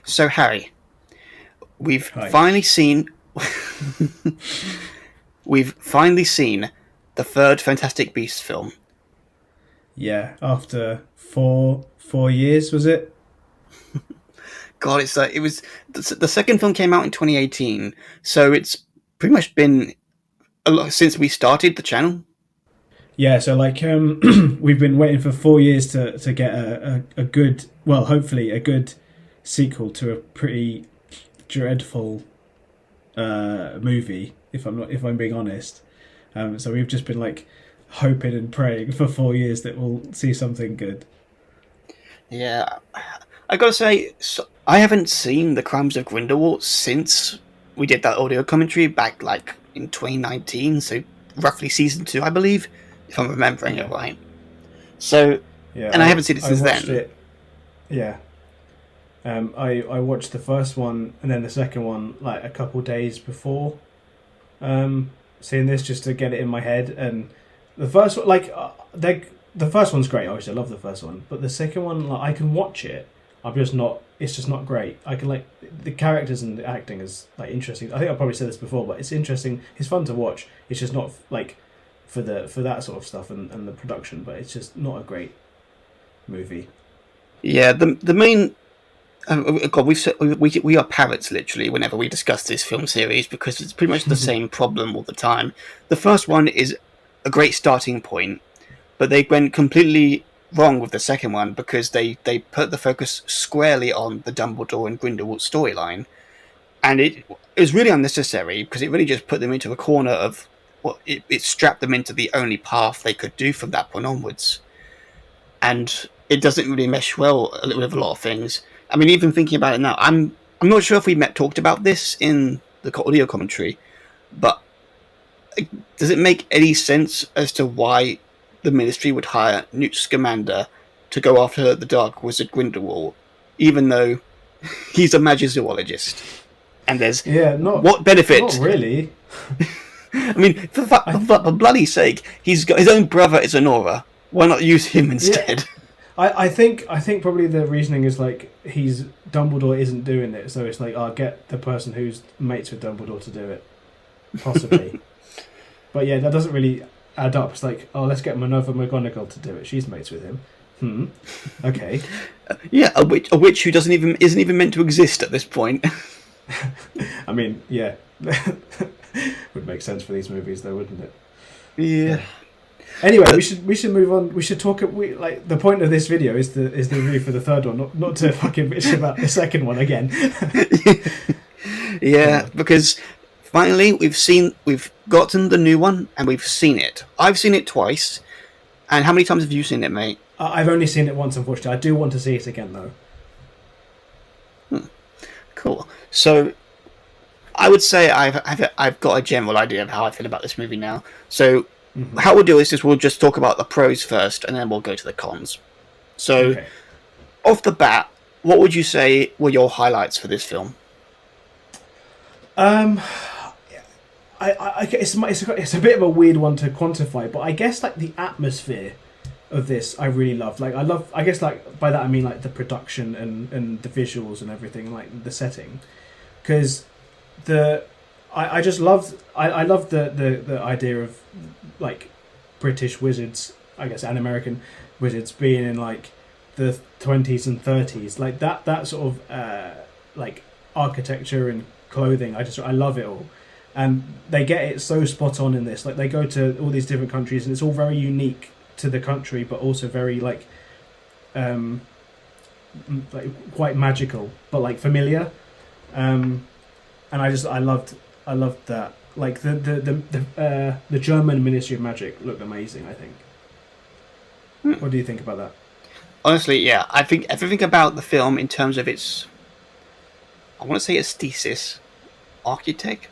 So, Harry, we've Hi. finally seen we've finally seen the third Fantastic Beasts film. Yeah, after four years, was it? God, it's it was the second film came out in 2018, so it's pretty much been a lot since we started the channel. Yeah, so we've been waiting for 4 years to get a good, well, hopefully a good sequel to a pretty dreadful movie. If I'm being honest, so we've just been like hoping and praying for 4 years that we'll see something good. Yeah, I gotta say, I haven't seen The Crimes of Grindelwald since we did that audio commentary back like in 2019, so roughly season two, I believe, if I'm remembering it Yeah, right. So, yeah, and I haven't seen it I since watched then. it. Yeah, I watched the first one and then the second one like a couple days before seeing this just to get it in my head. And the first one, the first one's great. Obviously, I love the first one, but the second one, like, I can watch it. I'm just not. It's just not great. I can like the characters and the acting is like interesting. I think I probably said this before, but it's interesting. It's fun to watch. It's just not like for that sort of stuff and the production. But it's just not a great movie. Yeah, the main God, we are parrots literally whenever we discuss this film series because it's pretty much the same problem all the time. The first one is a great starting point, but they went completely wrong with the second one because they put the focus squarely on the Dumbledore and Grindelwald storyline, and it was really unnecessary because it really just put them into a corner of it strapped them into the only path they could do from that point onwards, and it doesn't really mesh well with a lot of things. I mean, even thinking about it now, I'm not sure if we talked about this in the audio commentary, but does it make any sense as to why the Ministry would hire Newt Scamander to go after the Dark Wizard Grindelwald, even though he's a magizoologist? And there's Yeah, what not benefit? really. I mean, I for bloody sake, he's got his own brother is Honora. Why not use him yeah. instead? I think probably the reasoning is like he's Dumbledore isn't doing it, so it's like I'll get the person who's mates with Dumbledore to do it, possibly. But yeah, that doesn't really add up. It's like, oh, let's get Minerva McGonagall to do it. She's mates with him. Okay. Yeah, a witch who doesn't even isn't even meant to exist at this point. I mean, yeah, would make sense for these movies, though, wouldn't it? Yeah, Yeah. Anyway, but we should move on. We should talk. Like the point of this video is the review for the third one, not to fucking bitch about the second one again. yeah, because finally we've gotten the new one and we've seen it. I've seen it twice. And how many times have you seen it, mate? I've only seen it once, unfortunately. I do want to see it again, though. Cool. So I would say I've got a general idea of how I feel about this movie now. So Hmm. how we'll do is we'll just talk about the pros first, and then we'll go to the cons. So Okay. off the bat, what would you say were your highlights for this film? Um, it's a bit of a weird one to quantify, but I guess like the atmosphere of this I really loved. Like I guess like by that I mean like the production and the visuals and everything, like the setting, because the I just loved I loved the idea of like British wizards, I guess, and American wizards being in like the 20s and 30s, like that sort of like architecture and clothing. I love it all, and they get it so spot on in this. Like they go to all these different countries, and it's all very unique to the country, but also very um, like quite magical, but like familiar. And I loved that. Like the German Ministry of Magic looked amazing. I think. What do you think about that? Honestly, yeah, I think everything about the film in terms of its, I want to say its thesis, architect.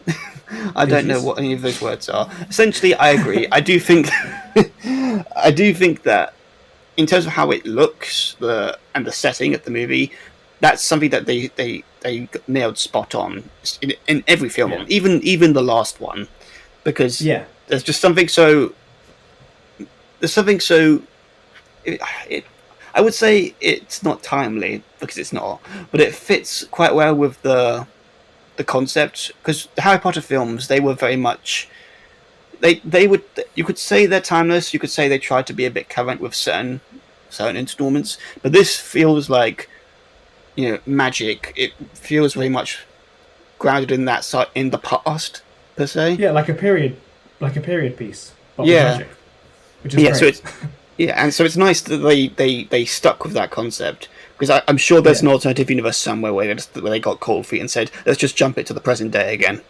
I don't know Thesis. what any of those words are. Essentially, I agree. I do think, I do think that in terms of how it looks, and the setting of the movie, that's something that they nailed spot on in every film, Yeah. even the last one, because Yeah. there's just something so it, it I would say it's not timely because it's not, but it fits quite well with the concept because the Harry Potter films they were very much they would you could say they're timeless. You could say they tried to be a bit current with certain installments, but this feels like magic. It feels very much grounded in in the past per se. Yeah, like a period piece, but with Yeah, magic, which is yeah. So great. it's and so it's nice that they stuck with that concept because I'm sure there's Yeah. an alternative universe somewhere where they got cold feet and said let's just jump it to the present day again,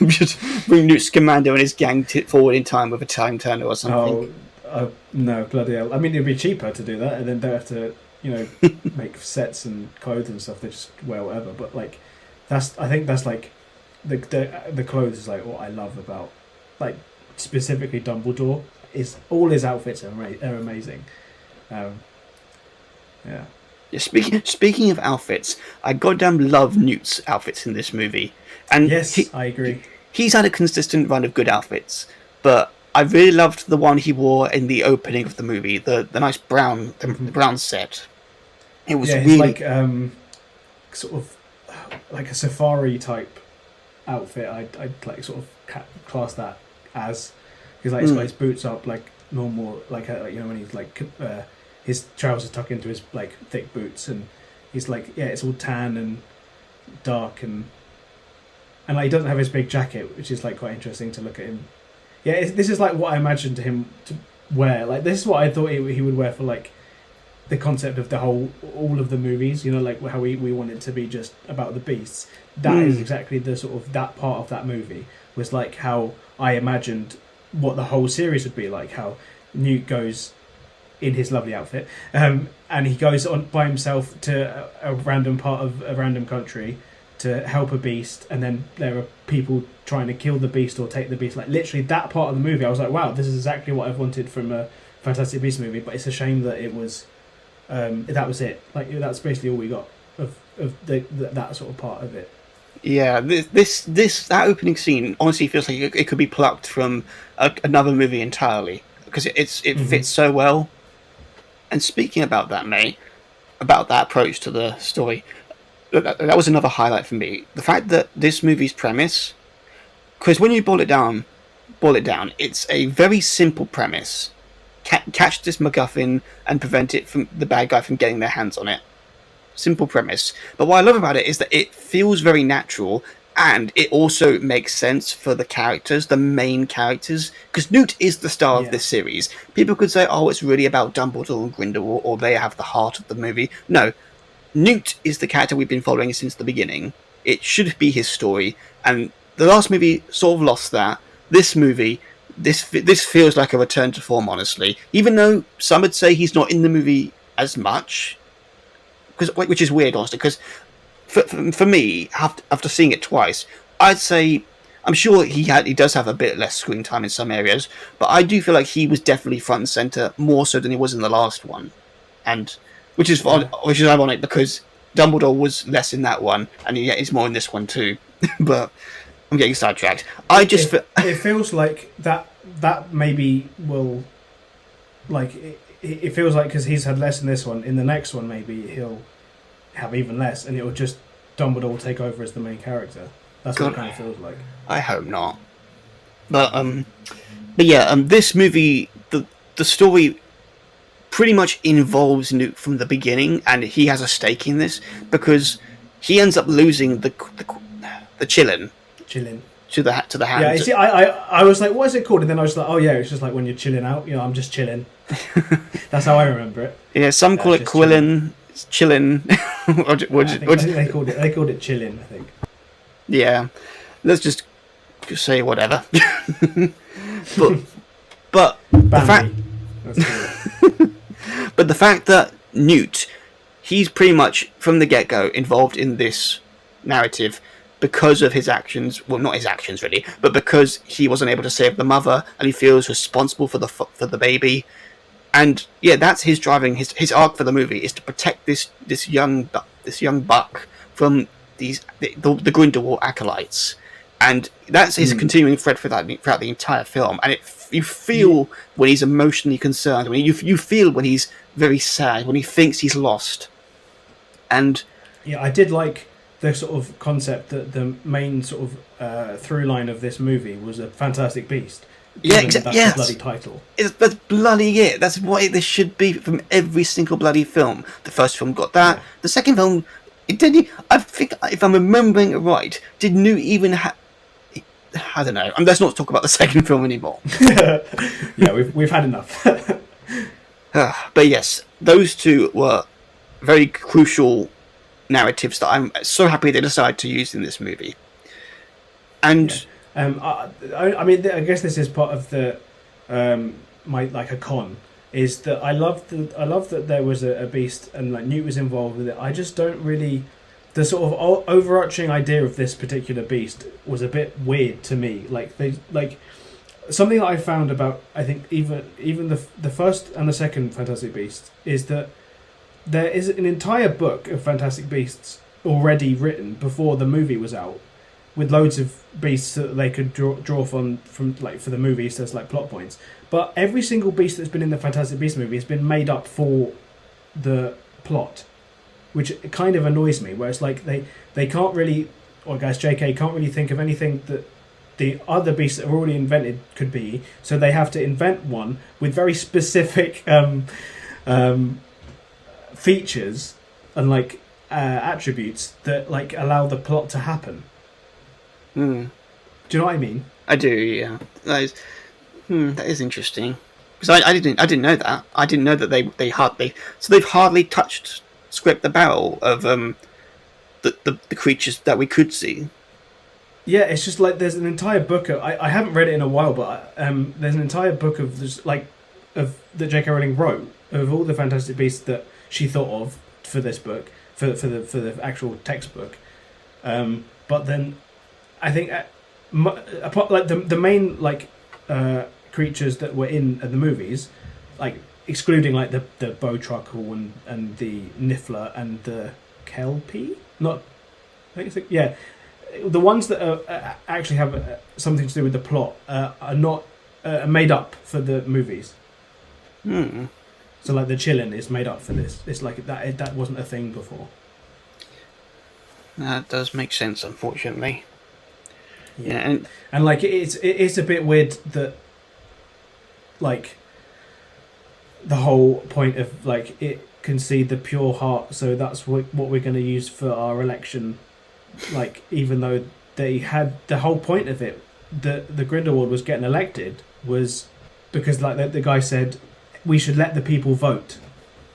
just bring Newt Scamander and his gang forward in time with a time turner or something. Oh, no, bloody hell! I mean, it'd be cheaper to do that, and then don't have to, make sets and clothes and stuff. They just wear whatever. But like, I think that's like the clothes is like what I love about like specifically Dumbledore is all his outfits are amazing. Um, yeah. Yeah, speaking of outfits, I goddamn love Newt's outfits in this movie, and Yes, I agree. he's had a consistent run of good outfits, but I really loved the one he wore in the opening of the movie, the nice brown the brown set. It was Yeah, it's really like sort of like a safari type outfit. I'd like sort of class that as because like it's got his boots up like normal, like when he's like his trousers tuck into his like thick boots, and he's like it's all tan and dark and like he doesn't have his big jacket, which is like quite interesting to look at him. Yeah, this is like what I imagined him to wear. Like this is what I thought he would wear for like the concept of all of the movies, like how we want it to be just about the beasts. That is exactly the sort of that part of that movie was like how I imagined what the whole series would be like. How Newt goes in his lovely outfit, and he goes on by himself to a random part of a random country to help a beast, and then there are people trying to kill the beast or take the beast. Like literally that part of the movie, I was like, wow, this is exactly what I've wanted from a Fantastic Beasts movie. But it's a shame that it was. That was it. Like that's basically all we got of that sort of part of it. yeah. That opening scene honestly feels like it could be plucked from another movie entirely because it fits so well. And speaking about that, May, about that approach to the story, that was another highlight for me. The fact that this movie's premise, because when you boil it down, it's a very simple premise. Catch this MacGuffin and prevent it from the bad guy from getting their hands on it. Simple premise. But what I love about it is that it feels very natural and it also makes sense for the characters, the main characters, because Newt is the star of Yeah. this series. People could say, oh, it's really about Dumbledore and Grindelwald, or they have the heart of the movie. No, Newt is the character we've been following since the beginning. It should be his story, and the last movie sort of lost that. This movie, this feels like a return to form, honestly. Even though some would say he's not in the movie as much, which is weird, honestly. Because for me, after seeing it twice, I'd say I'm sure he does have a bit less screen time in some areas, but I do feel like he was definitely front and center more so than he was in the last one, and Yeah. which is ironic because Dumbledore was less in that one, and yet he's more in this one too. But I'm getting sidetracked. I just It feels like that maybe will like it feels like because he's had less in this one, in the next one maybe he'll have even less, and it will just Dumbledore will take over as the main character. That's what it kind of feels like. I hope not. But yeah, this movie, the story pretty much involves Newt from the beginning, and he has a stake in this because he ends up losing the Chillin Chilling. to the hand. Yeah, you see, I was like, what is it called? And then I was like, oh yeah, it's just like when you're chilling out. I'm just chilling. That's how I remember it. Yeah, some call it just Quillin, Chillin. I think they called it chilling. I think. Yeah, let's just say whatever. but but the fact Bambi. but the fact that Newt, he's pretty much from the get-go involved in this narrative because of his actions. Well, not his actions really, but because he wasn't able to save the mother and he feels responsible for the baby. And yeah, that's his driving his arc for the movie is to protect this young buck from the Grindelwald acolytes. and that's his continuing thread throughout the entire film. And you feel when he's emotionally concerned, when you feel when he's very sad, when he thinks he's lost, and yeah, I did like the sort of concept that the main sort of through line of this movie was a fantastic beast. Yeah, exactly. That's the bloody title. That's bloody it. That's what this should be from every single bloody film. The first film got that. Yeah. The second film, it didn't. I think, if I'm remembering it right, didn't even have. I don't know. Let's not talk about the second film anymore. Yeah, we've had enough. But yes, those two were very crucial narratives that I'm so happy they decided to use in this movie. And. Yeah. I mean, I guess this is part of the my like a con is that I love that there was a beast and like Newt was involved with it. I just don't really the sort of overarching idea of this particular beast was a bit weird to me. Like something that I found about I think even the first and the second Fantastic Beasts is that there is an entire book of Fantastic Beasts already written before the movie was out, with loads of beasts that they could draw from like for the movies as like plot points. But every single beast that's been in the Fantastic Beasts movie has been made up for the plot, which kind of annoys me. Where it's like they can't really, or I guess JK can't really think of anything that the other beasts that are already invented could be, so they have to invent one with very specific features and like attributes that like allow the plot to happen. Mm. Do you know what I mean? I do, yeah. That is interesting because I didn't know that. I didn't know that they've hardly scraped the barrel of the creatures that we could see. Yeah, it's just like there's an entire book. I haven't read it in a while, but there's an entire book of that J.K. Rowling wrote of all the Fantastic Beasts that she thought of for this book for the actual textbook. But then I think apart like the main like creatures that were in the movies, like excluding like the Bowtruckle and the Niffler and the Kelpie, not I think it's yeah. The ones that actually have something to do with the plot are not made up for the movies. So like the Chillin is made up for this. It's like that wasn't a thing before. That does make sense, unfortunately. Yeah, and like it's a bit weird that like the whole point of like it can see the pure heart, so that's what we're going to use for our election. Like, even though they had the whole point of it, the Grindelwald was getting elected was because like the guy said we should let the people vote,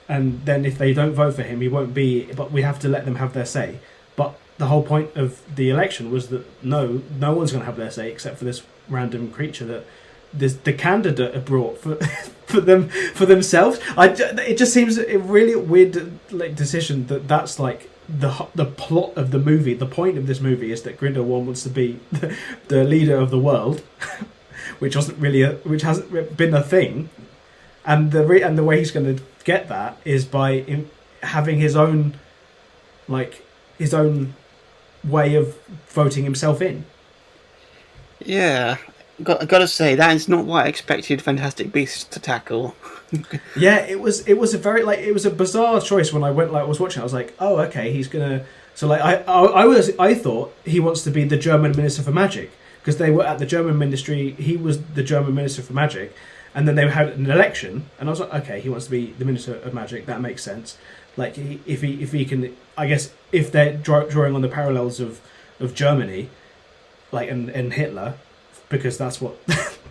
and then if they don't vote for him, he won't be. But we have to let them have their say. But the whole point of the election was that no one's going to have their say except for this random creature that the candidate had brought for themselves. It just seems a really weird like decision that that's the plot of the movie. The point of this movie is that Grindelwald wants to be the leader of the world, which hasn't been a thing, and the way he's going to get that is by having his own way of voting himself in. Yeah, got to say that is not what I expected Fantastic Beasts to tackle. Yeah, it was a very it was a bizarre choice when I was watching. I was like, oh, okay, he's gonna. So like I thought he wants to be the German Minister for Magic because they were at the German Ministry. He was the German Minister for Magic, and then they had an election, and I was like, okay, he wants to be the Minister of Magic. That makes sense. Like if he can, I guess if they're drawing on the parallels of Germany, like and Hitler, because that's what.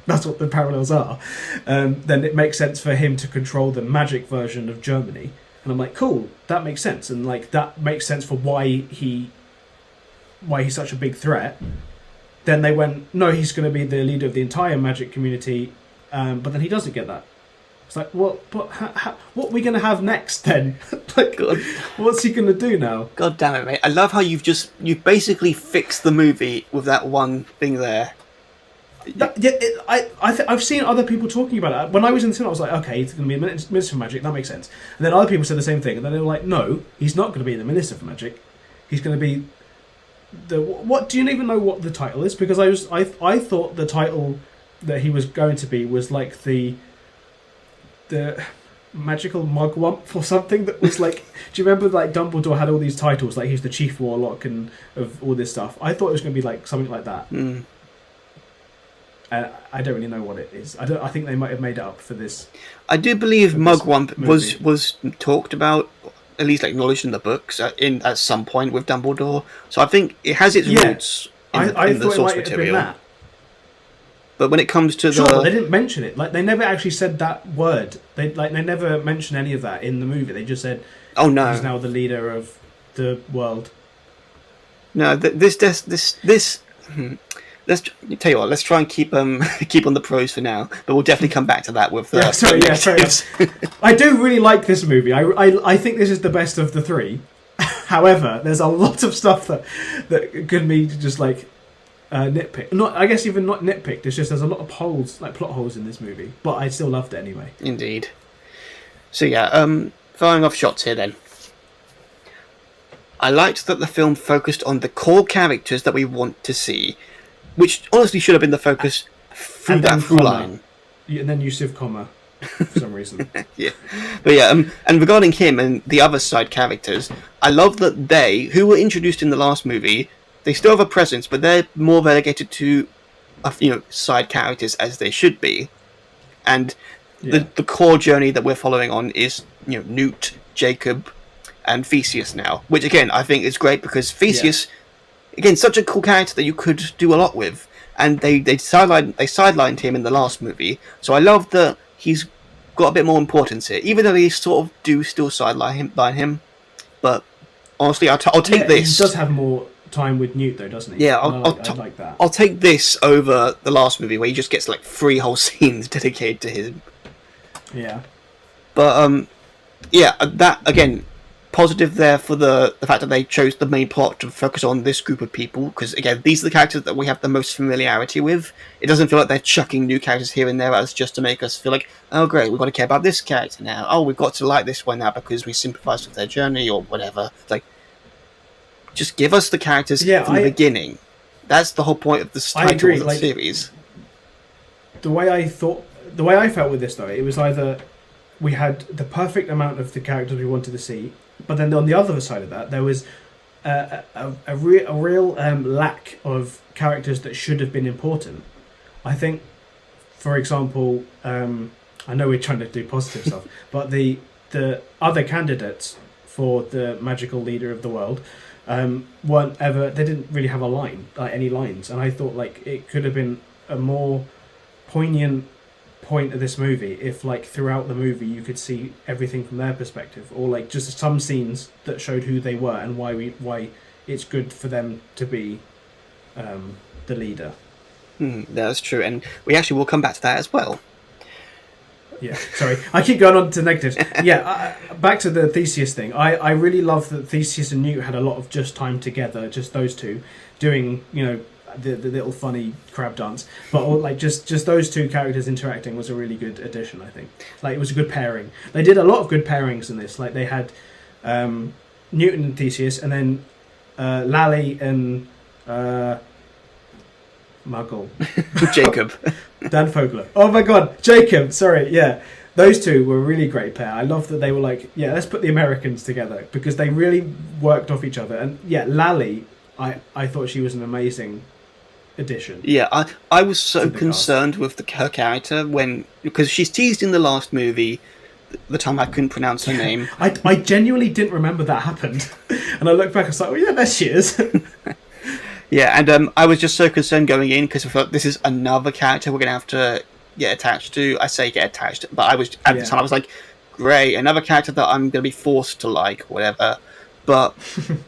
That's what the parallels are. Then it makes sense for him to control the magic version of Germany, and I'm like, cool, that makes sense, and like that makes sense for why he's such a big threat. Then they went, no, he's going to be the leader of the entire magic community, but then he doesn't get that. It's like, well, but what are we going to have next then? Like, what's he going to do now? God damn it, mate! I love how you've basically fixed the movie with that one thing there. I've seen other people talking about it. When I was in the cinema, I was like, okay, he's going to be the Minister for Magic, that makes sense. And then other people said the same thing, and then they were like, no, he's not going to be the Minister for Magic. He's going to be what do you even know what the title is? Because I thought the title that he was going to be was like the magical mugwump or something that was like. Do you remember like Dumbledore had all these titles, like he's the chief warlock and of all this stuff? I thought it was going to be like something like that. I don't really know what it is. I think they might have made it up for this. I do believe mugwump was talked about, at least like acknowledged in the books at some point with Dumbledore. So I think it has its roots in the source material. But when it comes to they didn't mention it. Like they never actually said that word. They never mentioned any of that in the movie. They just said, "Oh no, he's now the leader of the world." No, this. Let's tell you what. Let's try and keep on the pros for now. But we'll definitely come back to that with the. Sorry. I do really like this movie. I think this is the best of the three. However, there's a lot of stuff that could be just like. Nitpick. I guess even not nitpicked. It's just there's a lot of holes, like plot holes in this movie, but I still loved it anyway. Indeed. So yeah, firing off shots here then. I liked that the film focused on the core characters that we want to see, which honestly should have been the focus through that through line. And then Yusuf Comma, for some reason. Yeah, but yeah, and regarding him and the other side characters, I love that they, who were introduced in the last movie. They still have a presence, but they're more relegated to, side characters as they should be. And the core journey that we're following on is, Newt, Jacob, and Theseus now. Which, again, I think is great because Theseus, again, such a cool character that you could do a lot with. And they sidelined him in the last movie. So I love that he's got a bit more importance here. Even though they sort of do still sideline him. But honestly, I'll take this. He does have more time with Newt though, doesn't he? Yeah, I like that. I'll take this over the last movie where he just gets like 3 whole scenes dedicated to him. Yeah. But that again, positive there for the fact that they chose the main plot to focus on this group of people because again, these are the characters that we have the most familiarity with. It doesn't feel like they're chucking new characters here and there as just to make us feel like, oh great, we've got to care about this character now. Oh, we've got to like this one now because we sympathise with their journey or whatever. It's like. Just give us the characters from the beginning. That's the whole point of the title of the series. The way I felt with this though, it was either we had the perfect amount of the characters we wanted to see, but then on the other side of that, there was a real lack of characters that should have been important. I think, for example, I know we're trying to do positive stuff, but the other candidates for the magical leader of the world. They didn't really have any lines, and I thought like it could have been a more poignant point of this movie if like throughout the movie you could see everything from their perspective, or like just some scenes that showed who they were and why it's good for them to be the leader. That's true, and we actually will come back to that as well. Yeah, sorry. I keep going on to negatives. Yeah, back to the Theseus thing. I really love that Theseus and Newt had a lot of just time together, just those two, doing, the little funny crab dance. But like just those two characters interacting was a really good addition, I think. Like, it was a good pairing. They did a lot of good pairings in this. Like, they had Newton and Theseus, and then Lally and Muggle. Jacob. Dan Fogler. Oh my god, Jacob, sorry, yeah. Those two were a really great pair. I love that they were like, yeah, let's put the Americans together because they really worked off each other. And yeah, Lally, I thought she was an amazing addition. Yeah, I was so concerned with her character because she's teased in the last movie the time I couldn't pronounce her name. I genuinely didn't remember that happened. And I looked back and was like, oh yeah, there she is. Yeah, and I was just so concerned going in because I thought this is another character we're going to have to get attached to. I say get attached, but I was at the time I was like, great, another character that I'm going to be forced to like, whatever. But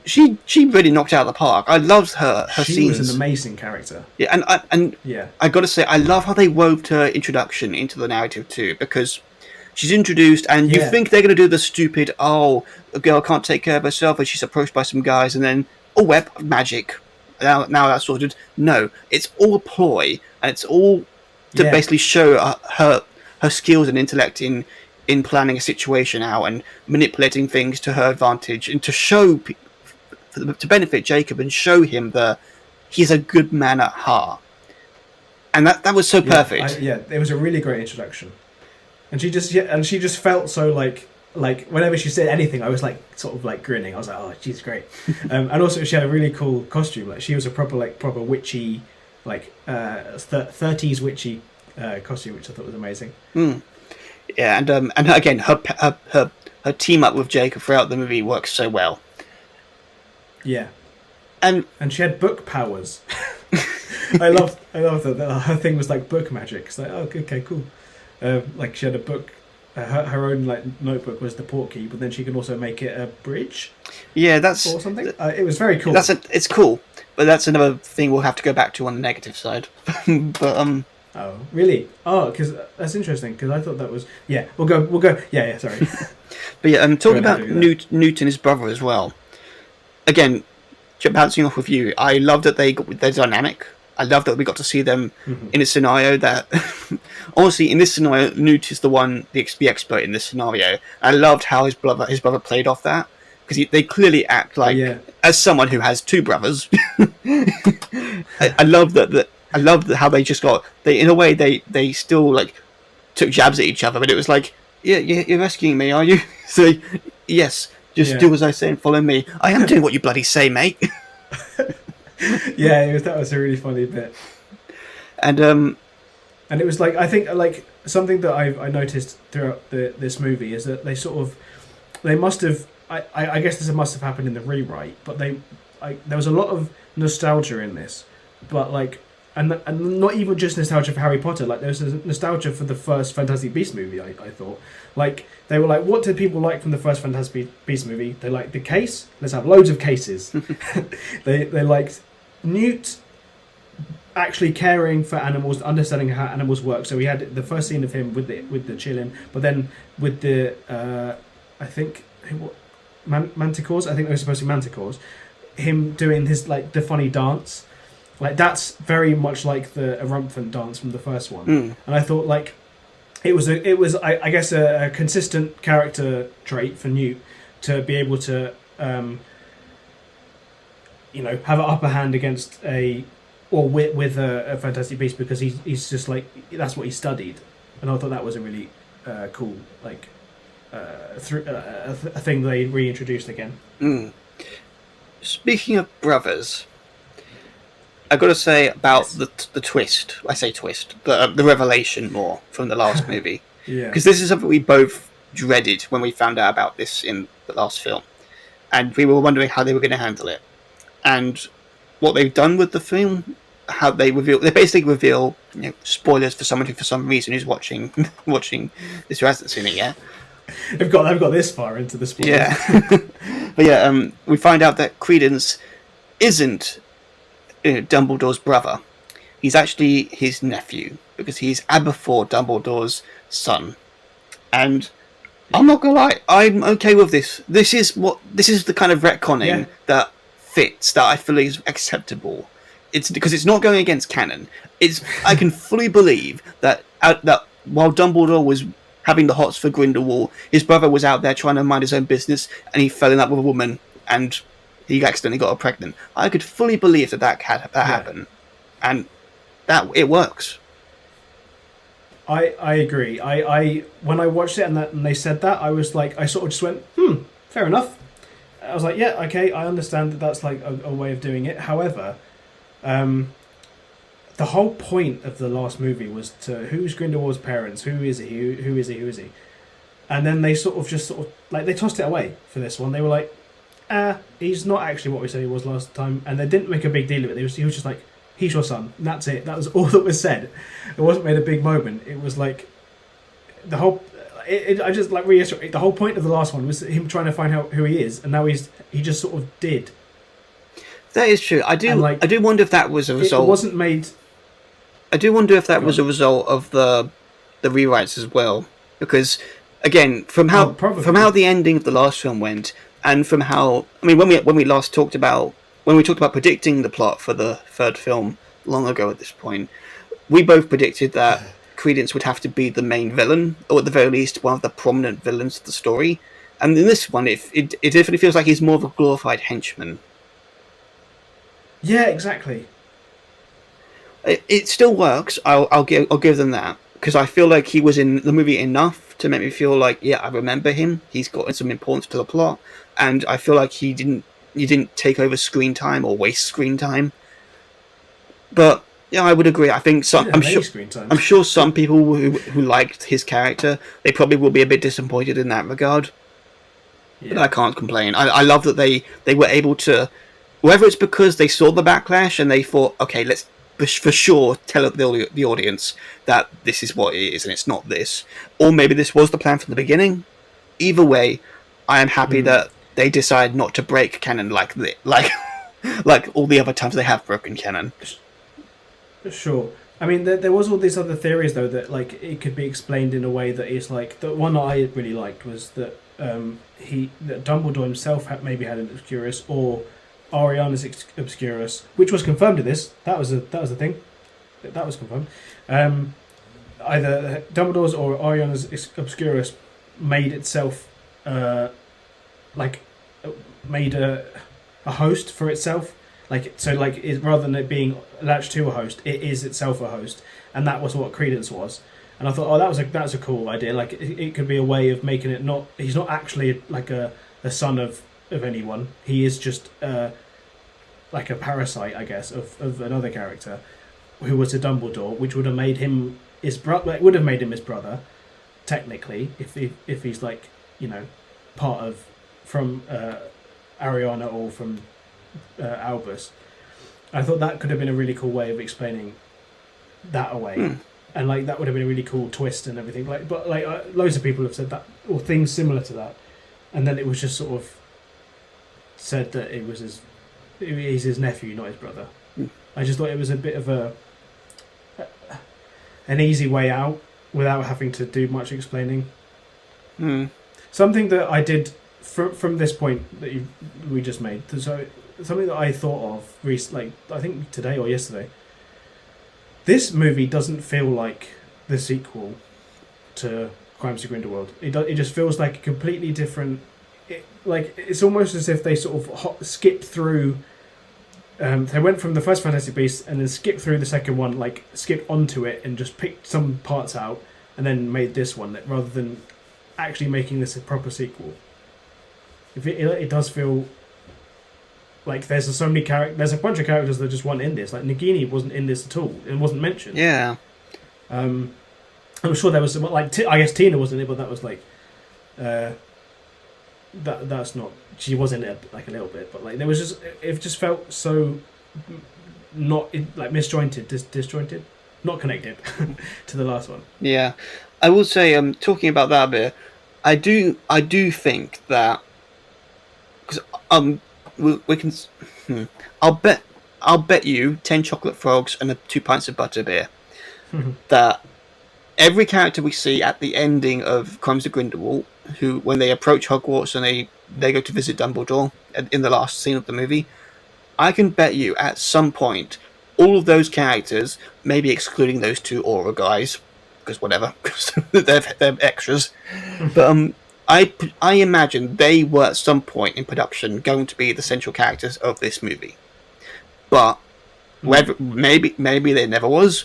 she really knocked it out of the park. I loved her scenes. She was an amazing character. Yeah, and I got to say, I love how they wove her introduction into the narrative too, because she's introduced, and you think they're going to do the stupid, a girl can't take care of herself, and she's approached by some guys, and then, magic. Now that's sorted. No, it's all a ploy, and it's all to basically show her skills and intellect in planning a situation out and manipulating things to her advantage, and to show to benefit Jacob and show him that he's a good man at heart. And that was so perfect. It was a really great introduction. And she just felt so like whenever she said anything, I was like sort of like grinning. I was like, oh, she's great. And also she had a really cool costume. Like she was a proper witchy, like 30s witchy costume, which I thought was amazing. Yeah, and again, her team up with Jacob throughout the movie works so well. Yeah, and she had book powers. I love that her thing was like book magic. It's like, oh, okay, cool. Like she had a book. Her own like notebook was the portkey, but then she could also make it a bridge. Yeah, that's or something. It was very cool. It's cool, but that's another thing we'll have to go back to on the negative side. But Oh, really? Oh, because that's interesting. Because I thought that was We'll go. Yeah. Sorry. But yeah, talking about Newton, his brother as well. Again, bouncing off with you, I love that they're dynamic. I love that we got to see them in a scenario that, honestly, in this scenario, Newt is the expert in this scenario. I loved how his brother played off that, because they clearly act like, as someone who has two brothers, I love that. I love how they just in a way they still like took jabs at each other, but it was like, yeah, you're rescuing me, are you? So yes, just do as I say and follow me. I am doing what you bloody say, mate. That was a really funny bit. And it was like, I think like something that I noticed throughout this movie is that they must have, I guess this must have happened in the rewrite, but there was a lot of nostalgia in this, but like, and not even just nostalgia for Harry Potter, like there was nostalgia for the first Fantastic Beasts movie. I thought, like, they were like, what did people like from the first Fantastic Beasts movie? They liked the case. Let's have loads of cases. They liked Newt actually caring for animals, understanding how animals work. So we had the first scene of him with the chillin', but then with the I think manticores. I think they were supposed to be manticores. Him doing his like the funny dance. Like that's very much like the Rumphant dance from the first one, and I thought like it was I guess a consistent character trait for Newt to be able to have an upper hand against with a Fantastic Beast, because he's just like that's what he studied, and I thought that was a really cool like a thing they reintroduced again. Speaking of brothers, I've got to say about the twist. I say twist, the revelation more from the last movie. Because this is something we both dreaded when we found out about this in the last film, and we were wondering how they were going to handle it. And what they've done with the film, how they basically reveal spoilers for someone who, for some reason, is watching this who hasn't seen it yet. They've got this far into the spoilers. Yeah, but we find out that Credence isn't Dumbledore's brother. He's actually his nephew, because he's Aberforth Dumbledore's son. And I'm not gonna lie, I'm okay with this. This is the kind of retconning that fits, that I feel is acceptable. It's because it's not going against canon. I can fully believe that while Dumbledore was having the hots for Grindelwald, his brother was out there trying to mind his own business, and he fell in love with a woman, and he accidentally got her pregnant. I could fully believe that happened, and that it works. I agree. I when I watched it and they said that, I was like, I sort of just went, fair enough. I was like, yeah, okay, I understand that that's like a way of doing it. However, the whole point of the last movie was to who's Grindelwald's parents, who is he, who is he, and then they sort of like they tossed it away for this one. They were like, he's not actually what we said he was last time, and they didn't make a big deal of it. He was just like, he's your son, and that's it. That was all that was said. It wasn't made a big moment. It was like the whole. I just like reiterate, the whole point of the last one was him trying to find out who he is, and now he just sort of did. That is true. I do wonder if that was a result. It wasn't made. I do wonder if that was a result of the rewrites as well, because again, from how the ending of the last film went, and from how when we last talked about predicting the plot for the third film long ago at this point, we both predicted that Credence would have to be the main villain, or at the very least one of the prominent villains of the story. And in this one, it definitely feels like he's more of a glorified henchman. Yeah, exactly. It still works. I'll give them that because I feel like he was in the movie enough to make me feel like yeah I remember him. He's got some importance to the plot, and I feel like he didn't take over screen time or waste screen time. But yeah, I would agree. I think He some. didn't have any screen time. I'm sure some people who liked his character, they probably will be a bit disappointed in that regard. But Yeah. I can't complain. I love that they were able to, whether it's because they saw the backlash and they thought, okay, let's for sure tell the audience that this is what it is and it's not this, or maybe this was the plan from the beginning. Either way, I am happy Mm. that they decide not to break canon like this, like like all the other times they have broken canon. Sure. I mean, there was all these other theories though that like it could be explained in a way that is like the one that I really liked was that that Dumbledore himself maybe had an Obscurus or Ariana's Obscurus, which was confirmed in this. That was the thing. That was confirmed. Um, Either Dumbledore's or Ariana's Obscurus made itself like made a host for itself. Like so, like rather than it being latched to a host, it is itself a host, and that was what Credence was. And I thought, oh, that's a cool idea. Like it could be a way of making it not. He's not actually like a son of anyone. He is just like a parasite, I guess, of another character who was a Dumbledore, which would have made him his brother. It would have made him his brother, technically, if he's like part of from Ariana or from Albus. I thought that could have been a really cool way of explaining that away, and like that would have been a really cool twist and everything. Like, but like loads of people have said that or things similar to that, and then it was just sort of said that he's his nephew, not his brother. I just thought it was a bit of an easy way out without having to do much explaining. Something that I did from this point that we just made. So something that I thought of like I think today or yesterday. This movie doesn't feel like the sequel to Crimes of Grindelwald. It just feels like a completely different. It's almost as if they sort of skipped through. They went from the first Fantastic Beasts and then skipped through the second one, like skipped onto it and just picked some parts out and then made this one rather than actually making this a proper sequel. It does feel like there's so many there's a bunch of characters that just weren't in this. Like Nagini wasn't in this at all. It wasn't mentioned. Yeah. I'm sure there was some, like I guess Tina wasn't in it, but that was like that's not. She was in it like a little bit, but like there was just it just felt so not like disjointed, not connected to the last one. Yeah, I will say, talking about that a bit, I do think that because we can, I'll bet you 10 chocolate frogs and 2 pints of butterbeer that every character we see at the ending of Crimes of Grindelwald, who when they approach Hogwarts and they go to visit Dumbledore in the last scene of the movie, I can bet you at some point all of those characters, maybe excluding those 2 Aura guys, because whatever, because they're extras, but I imagine they were at some point in production going to be the central characters of this movie, but whether maybe there never was,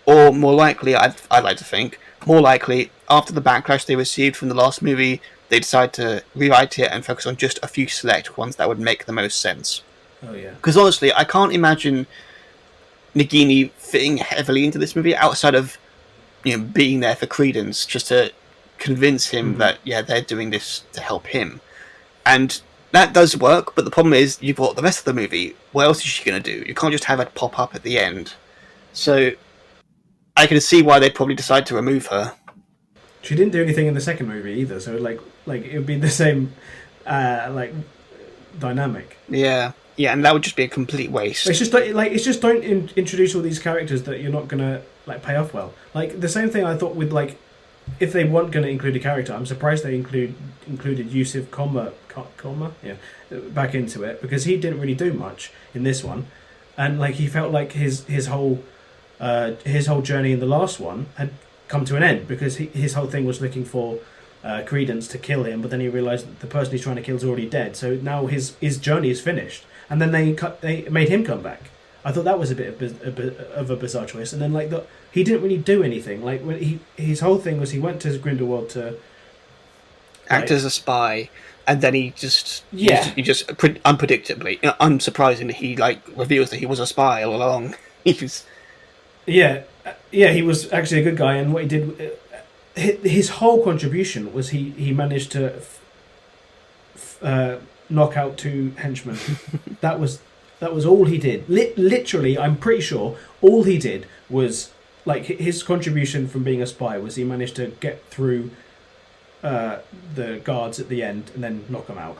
or more likely, I'd like to think, more likely after the backlash they received from the last movie, they decided to rewrite it and focus on just a few select ones that would make the most sense. Oh yeah. Because honestly, I can't imagine Nagini fitting heavily into this movie outside of being there for Credence, just to convince him that they're doing this to help him, and that does work. But the problem is you've got the rest of the movie. What else is she going to do? You can't just have it pop up at the end. So I can see why they probably decide to remove her. She didn't do anything in the second movie either, so like it would be the same like dynamic. Yeah, and that would just be a complete waste. It's just don't introduce all these characters that you're not gonna like pay off well. Like the same thing I thought with like if they weren't going to include a character, I'm surprised they included Yusuf Koma back into it, because he didn't really do much in this one, and like he felt like his whole journey in the last one had come to an end, because his whole thing was looking for Credence to kill him, but then he realised that the person he's trying to kill is already dead. So now his journey is finished. and then they made him come back. I thought that was a bit of a bizarre choice. And then he didn't really do anything. Like when his whole thing was he went to Grindelwald to act as a spy, and then he just unpredictably, unsurprisingly, he reveals that he was a spy all along. He was he was actually a good guy, and what he did, his whole contribution was he managed to knock out 2 henchmen. That was all he did. Literally, I'm pretty sure all he did was his contribution from being a spy was he managed to get through the guards at the end and then knock them out.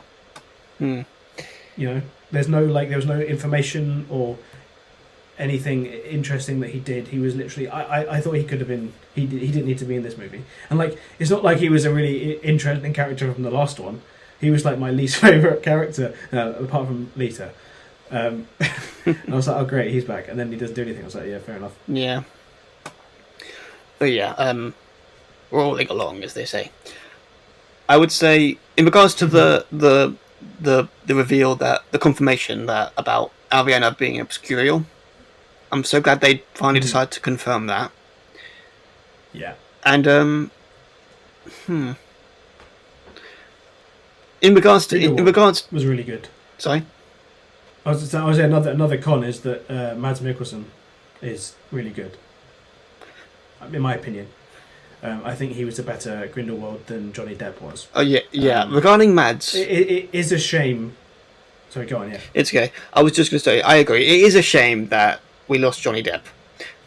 There's no there was no information or anything interesting that he did. He was literally I thought he could have been he didn't need to be in this movie. And it's not like he was a really interesting character from the last one. He was my least favourite character apart from Lita. And I was like, oh great, he's back, and then he doesn't do anything. I was like, yeah, fair enough. Yeah. But yeah, rolling along, as they say. I would say, in regards to the reveal, that the confirmation that about Ariana being obscurial, I'm so glad they finally decided to confirm that. Yeah. And in regards was really good. Sorry. I was saying another con is that Mads Mikkelsen is really good, in my opinion. I think he was a better Grindelwald than Johnny Depp was. Oh yeah. Regarding Mads, it is a shame. Sorry, go on. Yeah, it's okay. I was just going to say, I agree. It is a shame that we lost Johnny Depp,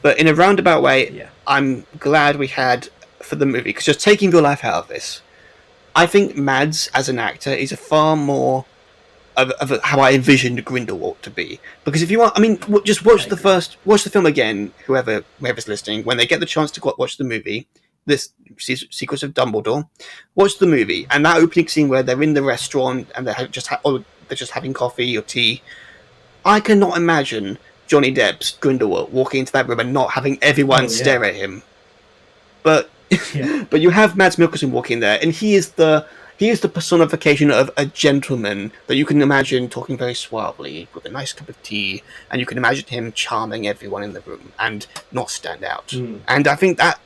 but in a roundabout way, I'm glad we had for the movie, because just taking real life out of this, I think Mads as an actor is a far more of how I envisioned Grindelwald to be. Because if you want, just watch the film again. Whoever's listening, when they get the chance to watch the movie, this Secrets of Dumbledore, watch the movie, and that opening scene where they're in the restaurant and they're just having coffee or tea. I cannot imagine Johnny Depp's Grindelwald walking into that room and not having everyone stare at him. But but you have Mads Mikkelsen walking there, and he is the personification of a gentleman that you can imagine talking very suavely with a nice cup of tea, and you can imagine him charming everyone in the room and not stand out. And I think that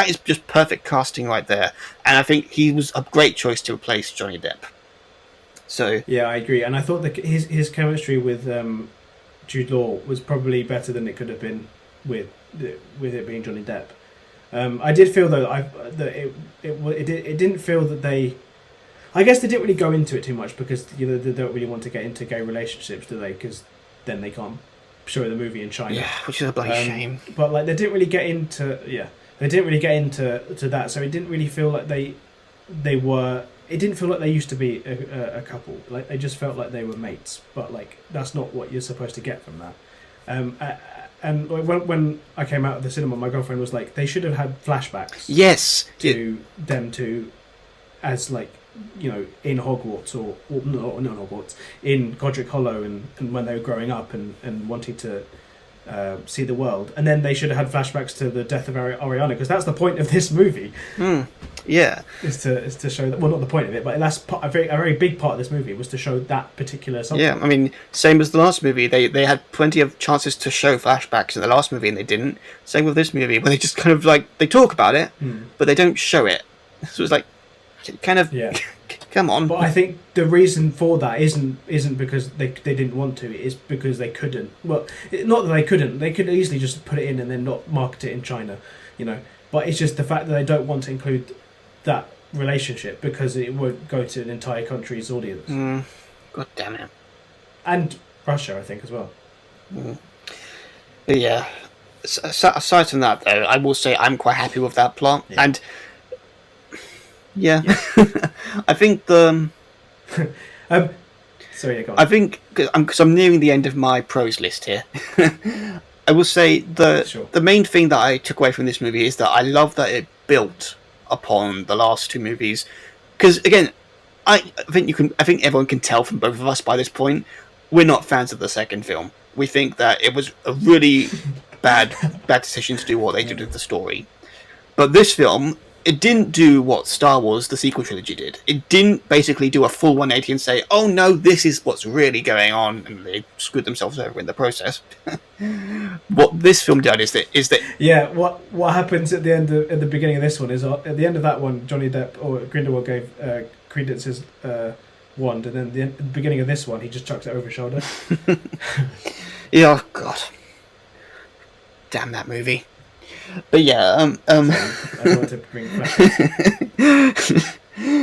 is just perfect casting right there, and I think he was a great choice to replace Johnny Depp. So yeah, I agree, and I thought that his chemistry with Jude Law was probably better than it could have been with it being Johnny Depp. I did feel though that it didn't feel that they. I guess they didn't really go into it too much because they don't really want to get into gay relationships, do they? Because then they can't show the movie in China. Yeah, which is a bloody shame. But they didn't really get into that, so it didn't really feel like they were. It didn't feel like they used to be a couple. They just felt like they were mates. But that's not what you're supposed to get from that. And when I came out of the cinema, my girlfriend was like, they should have had flashbacks. Yes. To them two, as in Hogwarts or not Hogwarts, in Godric Hollow, and when they were growing up and wanting to see the world, and then they should have had flashbacks to the death of Ariana, because that's the point of this movie. Yeah, is to show that. Well, not the point of it, but that's a very big part of this movie was to show that particular subject. Yeah, same as the last movie. They had plenty of chances to show flashbacks in the last movie, and they didn't. Same with this movie, where they just kind of they talk about it, but they don't show it. So it's kind of come on. But I think the reason for that isn't because they didn't want to. It's because they couldn't. Well, not that they couldn't. They could easily just put it in and then not market it in China, But it's just the fact that they don't want to include that relationship because it would go to an entire country's audience. God damn it. And Russia, I think, as well. But yeah. Aside from that, though, I will say I'm quite happy with that plot. Yeah. And I think the sorry, go on. I think because I'm nearing the end of my pros list here. I will say the main thing that I took away from this movie is that I love that it built upon the last two movies. Because again, I think everyone can tell from both of us by this point we're not fans of the second film. We think that it was a really bad decision to do what they did with the story. But this film it didn't do what Star Wars, the sequel trilogy, did. It didn't basically do a full 180 and say, oh no, this is what's really going on, and they screwed themselves over in the process. What this film did is that Yeah, what happens at the at the beginning of this one is at the end of that one, Johnny Depp or Grindelwald gave Credence his wand, and then at the beginning of this one, he just chucks it over his shoulder. Yeah, oh god, damn that movie. But yeah, I want to bring flashbacks.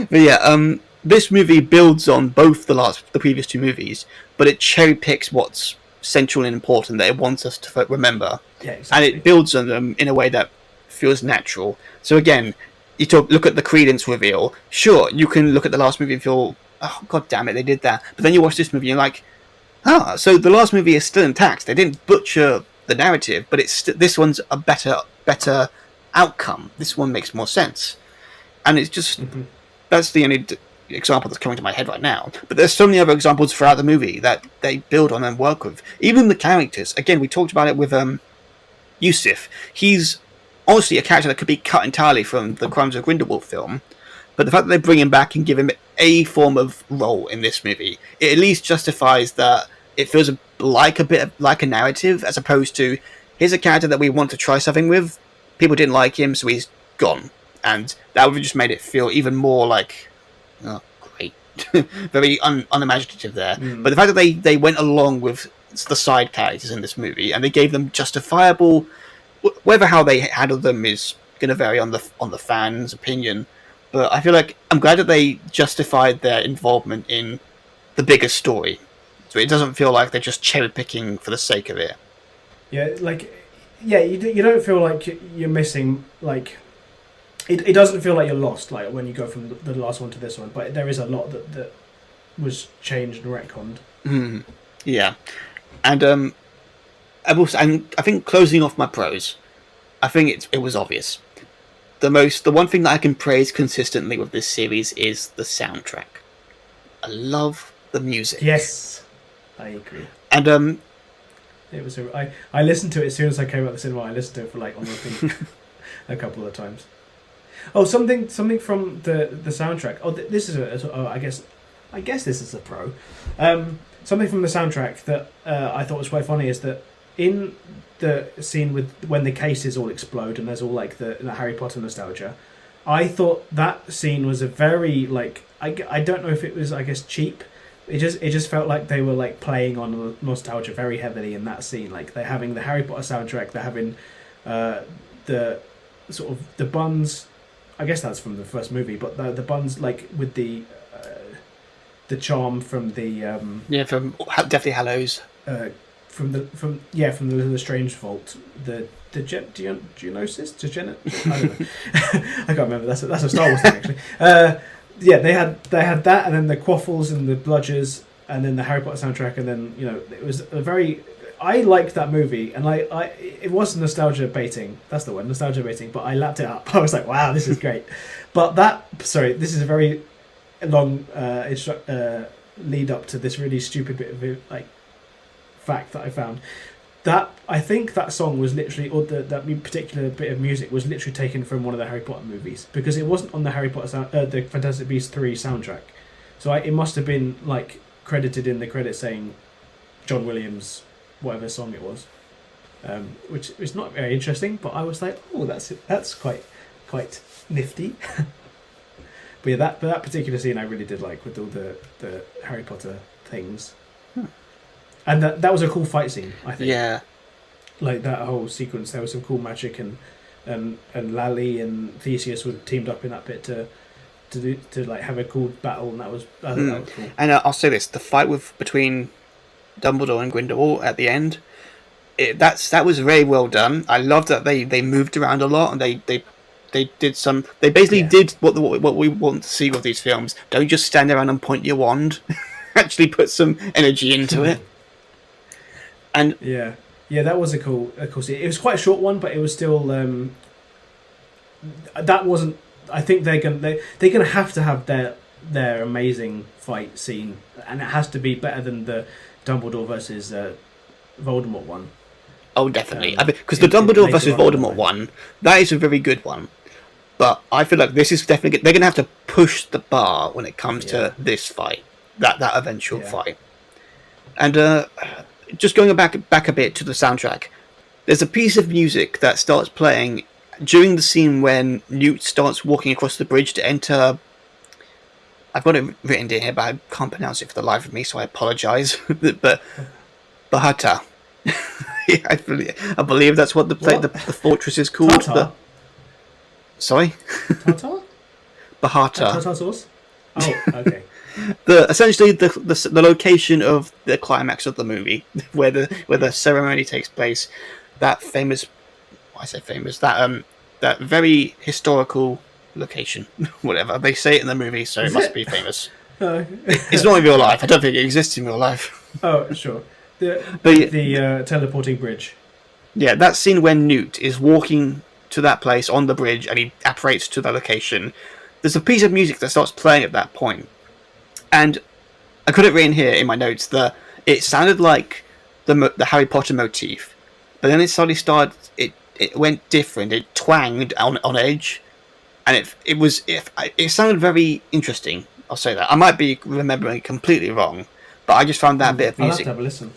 but yeah, this movie builds on both the previous two movies, but it cherry picks what's central and important that it wants us to remember, Yeah, exactly. and it builds on them in a way that feels natural. So again, look at the Credence reveal. Sure, you can look at the last movie and feel, oh god damn it, they did that. But then you watch this movie and you're like, ah, so the last movie is still intact. They didn't butcher the narrative, but this one's a better outcome. This one makes more sense, and it's just that's the only example that's coming to my head right now. But there's so many other examples throughout the movie that they build on and work with. Even the characters. Again, we talked about it with Yusuf. He's honestly a character that could be cut entirely from the Crimes of Grindelwald film, but the fact that they bring him back and give him a form of role in this movie, it at least justifies that it feels like a narrative, as opposed to here's a character that we want to try something with. People didn't like him, so he's gone, and that would have just made it feel even more like, oh, great, very unimaginative there. But the fact that they went along with the side characters in this movie and they gave them justifiable, whether how they handled them is going to vary on the fans' opinion. But I feel like I'm glad that they justified their involvement in the bigger story, so it doesn't feel like they're just cherry picking for the sake of it. Yeah, you don't feel like you're missing, like, it doesn't feel like you're lost, like, when you go from the last one to this one, but there is a lot that was changed and retconned. Yeah. And I think closing off my pros, I think it was obvious. The one thing that I can praise consistently with this series is the soundtrack. I love the music. Yes, I agree. And it was I listened to it as soon as I came out of the cinema. I listened to it for like on repeat a couple of times. Oh, something from the soundtrack. Oh, this is I guess this is a pro. Something from the soundtrack that I thought was quite funny is that in the scene with when the cases all explode and there's all like the Harry Potter nostalgia, I thought that scene was a very like I don't know if it was, I guess, cheap. It just felt like they were like playing on nostalgia very heavily in that scene. Like they're having the Harry Potter soundtrack, they're having the sort of the buns. I guess that's from the first movie, but the buns like with the charm from the from Deathly Hallows. From the Little Strange Vault, the Geonosis, I don't know. I can't remember. That's a Star Wars thing actually. They had that, and then the Quaffles and the Bludgers, and then the Harry Potter soundtrack, and then it was a very. I liked that movie, and it was nostalgia baiting. That's the word, nostalgia baiting. But I lapped it up. I was like, wow, this is great. But this is a very long lead up to this really stupid bit of like fact that I found. That I think that song was literally, or that particular bit of music was literally taken from one of the Harry Potter movies, because it wasn't on the Harry Potter the Fantastic Beasts 3 soundtrack. So it must have been like credited in the credits saying John Williams, whatever song it was, which is not very interesting. But I was like, oh, that's quite nifty. But yeah, that particular scene I really did like, with all the Harry Potter things. And that was a cool fight scene, I think. Yeah. Like that whole sequence, there was some cool magic, and Lally and Theseus were teamed up in that bit to like have a cool battle, and that was that was cool. And I'll say this: the fight between Dumbledore and Grindelwald at the end, that was very well done. I loved that they moved around a lot, and they did some. They basically did what we want to see with these films. Don't just stand around and point your wand. Actually, put some energy into it. And yeah, that was a cool scene. It was quite a short one, but it was still. That wasn't. I think they're gonna have to have their amazing fight scene, and it has to be better than the Dumbledore versus Voldemort one. Oh, definitely. Because the Dumbledore versus Voldemort one, that is a very good one. But I feel like this is definitely they're going to have to push the bar when it comes to this fight, that eventual fight. And just going back a bit to the soundtrack, there's a piece of music that starts playing during the scene when Newt starts walking across the bridge to enter. I've got it written down here, but I can't pronounce it for the life of me, so I apologise. But Bahata. I believe that's what the fortress is called. Sorry? Tartar? Bahata. Tartar sauce? Oh, okay. Essentially the location of the climax of the movie, where the ceremony takes place, that famous, that very historical location, whatever they say it in the movie, so it must be famous. It's not in real life. I don't think it exists in real life. Oh, sure. The teleporting bridge. Yeah, that scene when Newt is walking to that place on the bridge and he apparates to the location. There's a piece of music that starts playing at that point, and I got it written here in my notes. It sounded like the Harry Potter motif, but then it suddenly started. It went different. It twanged on edge, and it sounded very interesting. I'll say that. I might be remembering it completely wrong, but I just found that bit of music. I'll have to have a listen.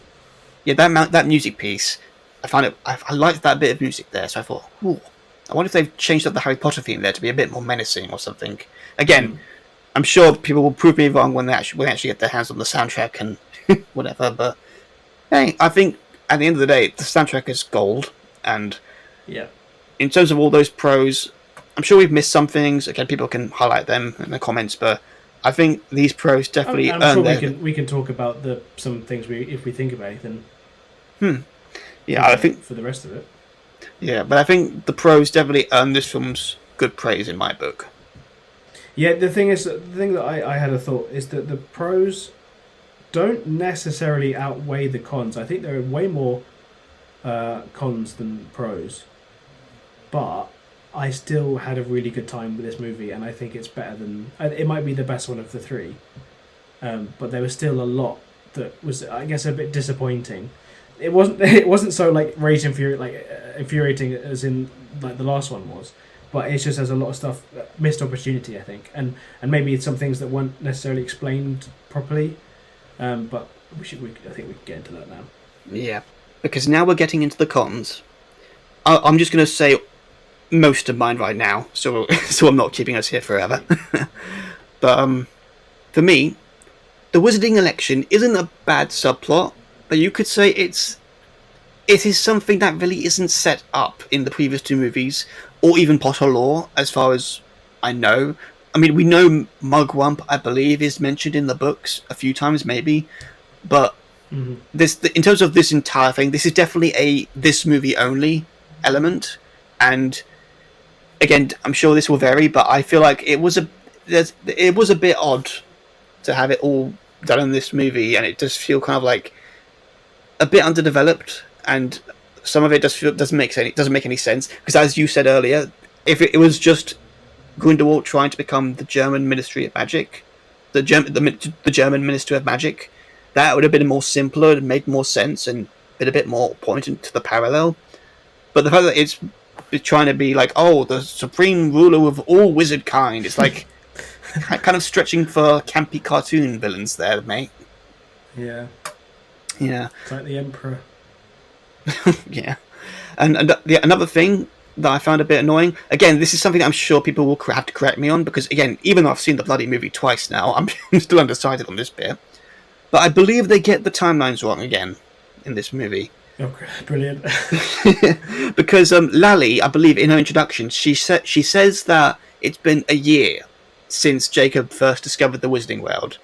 Yeah, that music piece. I found it. I liked that bit of music there, so I thought, ooh, I wonder if they've changed up the Harry Potter theme there to be a bit more menacing or something. Again, I'm sure people will prove me wrong when they actually get their hands on the soundtrack and whatever. But hey, I think at the end of the day, the soundtrack is gold. And in terms of all those pros, I'm sure we've missed some things. Again, people can highlight them in the comments, but I think these pros definitely earn their... we can talk about some things if we think of anything. Yeah, I think for the rest of it. Yeah, but I think the pros definitely earn this film's good praise in my book. Yeah, the thing that I had a thought is that the pros don't necessarily outweigh the cons. I think there are way more cons than pros, but I still had a really good time with this movie, and I think it's better than... It might be the best one of the three, but there was still a lot that was, I guess, a bit disappointing. It wasn't so like infuriating as in like the last one was, but it's just there's a lot of stuff, missed opportunity, I think, and maybe it's some things that weren't necessarily explained properly, but I think we can get into that now. Yeah, because now we're getting into the cons. I'm just going to say most of mine right now, so I'm not keeping us here forever. But for me, the Wizarding election isn't a bad subplot, but you could say it is something that really isn't set up in the previous two movies, or even Potter lore, as far as I know. I mean, we know Mugwump, I believe, is mentioned in the books a few times, maybe, but in terms of this entire thing, this is definitely a this movie only element, and again, I'm sure this will vary, but I feel like it was a bit odd to have it all done in this movie, and it does feel kind of like a bit underdeveloped, and some of it doesn't make any sense, because as you said earlier, if it was just Grindelwald trying to become the German Ministry of Magic, the German Minister of Magic, that would have been more simpler and made more sense and been a bit more pointed to the parallel. But the fact that it's trying to be like, oh, the supreme ruler of all wizard kind, it's like kind of stretching for campy cartoon villains there, mate. Yeah. It's like the Emperor. Yeah. And another thing that I found a bit annoying, again, this is something that I'm sure people will have to correct me on, because, again, even though I've seen the bloody movie twice now, I'm still undecided on this bit. But I believe they get the timelines wrong again in this movie. Okay, brilliant. Because Lally, I believe, in her introduction, she says that it's been a year since Jacob first discovered the Wizarding World.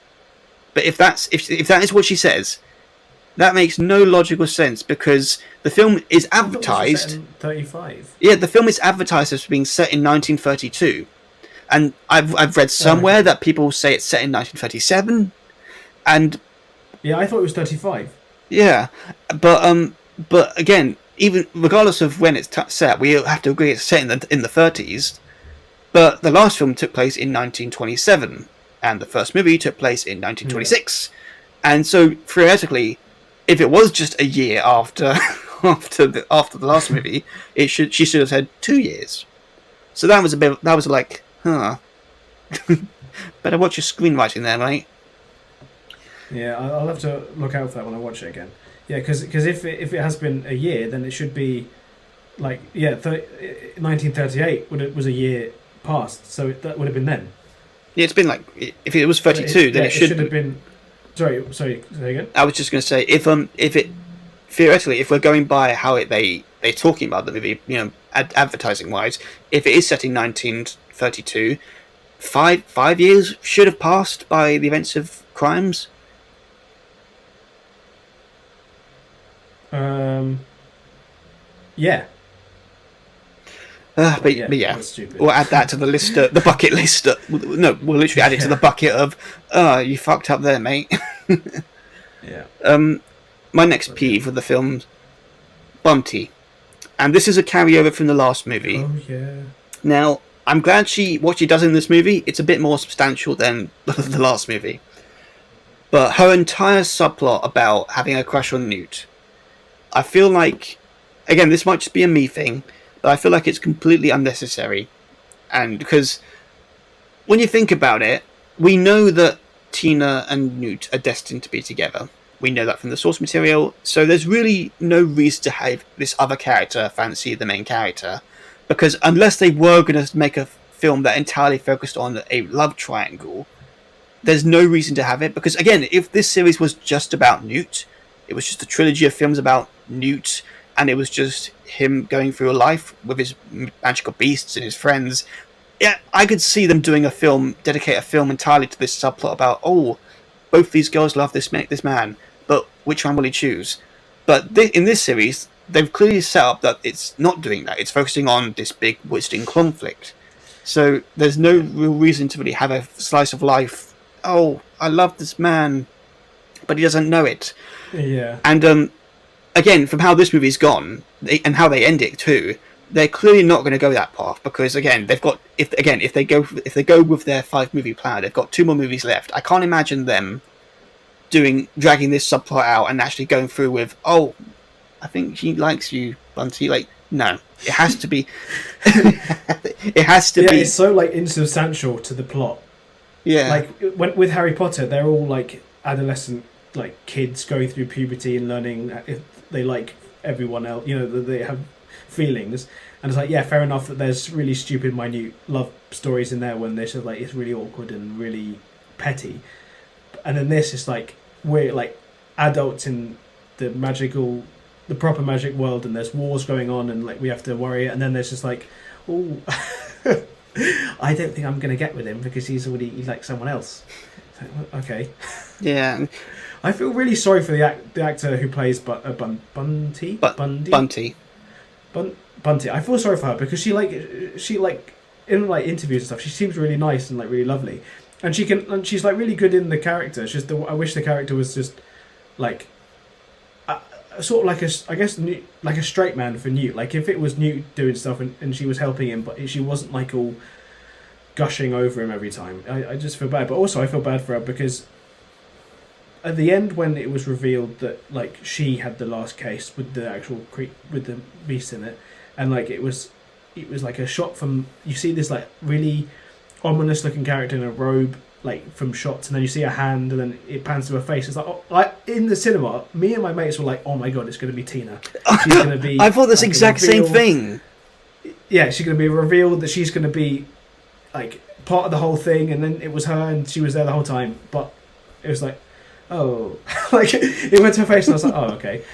But if that is what she says, that makes no logical sense, because the film is advertised... in 35. Yeah, the film is advertised as being set in 1932. And I've read somewhere that people say it's set in 1937. And... Yeah, I thought it was 35. Yeah, but again, even regardless of when it's set, we have to agree it's set in the 30s. But the last film took place in 1927, and the first movie took place in 1926. Yeah. And so theoretically, if it was just a year after the last movie, she should have said 2 years. So that was a bit. That was like, huh. Better watch your screenwriting there, mate. Yeah, I'll have to look out for that when I watch it again. Yeah, because if it has been a year, then it should be like 1938 was a year past, so that would have been then. Yeah, it's been like if it was 32, then it should have been. Sorry, say again. I was just going to say if it theoretically, if we're going by how they're talking about the movie, advertising wise, if it is set in 1932, 5 years should have passed by the events of crimes. Yeah. But yeah, we'll add that to the list, the bucket list. No, we'll literally add it to the bucket of, you fucked up there, mate. Yeah. My next peeve of the film, Bunty, and this is a carryover from the last movie. Oh yeah. Now, I'm glad what she does in this movie, it's a bit more substantial than the last movie. But her entire subplot about having a crush on Newt, I feel like, again, this might just be a me thing, but I feel like it's completely unnecessary. And because when you think about it, we know that Tina and Newt are destined to be together. We know that from the source material, so there's really no reason to have this other character fancy the main character. Because unless they were going to make a film that entirely focused on a love triangle, there's no reason to have it. Because again, if this series was just about Newt, it was just a trilogy of films about Newt, and it was just him going through a life with his magical beasts and his friends, yeah, I could see them doing dedicate a film entirely to this subplot about, both these girls love this man, but which one will he choose? But in this series, they've clearly set up that it's not doing that. It's focusing on this big wizarding conflict. So there's no real reason to really have a slice of life. Oh, I love this man, but he doesn't know it. Yeah. And again, from how this movie's gone and how they end it too, they're clearly not going to go that path because again, they've got if they go with their 5-movie plan, they've got 2 more movies left. I can't imagine them dragging this subplot out and actually going through with, I think he likes you, Bunty. Like, no, it has to be. It has to be. It's so like insubstantial to the plot. Yeah, like with Harry Potter, they're all like adolescent, like kids going through puberty and learning if they like everyone else. That they have feelings, and it's like, yeah, fair enough that there's really stupid, minute love stories in there when they're sort of like it's really awkward and really petty, and then this is like we're like adults in the proper magic world, and there's wars going on, and like we have to worry, and then there's just like, I don't think I'm going to get with him because he likes someone else. Like, okay. Yeah. I feel really sorry for the actor who plays Bunty. Bunty. Bunty. I feel sorry for her because she in like interviews and stuff, she seems really nice and like really lovely, and she's like really good in the character. It's just I wish the character was just like sort of like like a straight man for Newt. Like if it was Newt doing stuff and she was helping him, but she wasn't like all gushing over him every time. I just feel bad, but also I feel bad for her because at the end when it was revealed that like she had the last case with the actual with the beast in it, and like it was like a shot from, you see this like really ominous looking character in a robe like from shots, and then you see a hand, and then it pans to her face. It's like in the cinema, me and my mates were like, "Oh my god, it's going to be Tina. She's going to be." I thought this exact same thing. Yeah, she's going to be revealed that she's going to be like part of the whole thing, and then it was her, and she was there the whole time. But it was like, oh, like it went to her face, and I was like, oh, okay.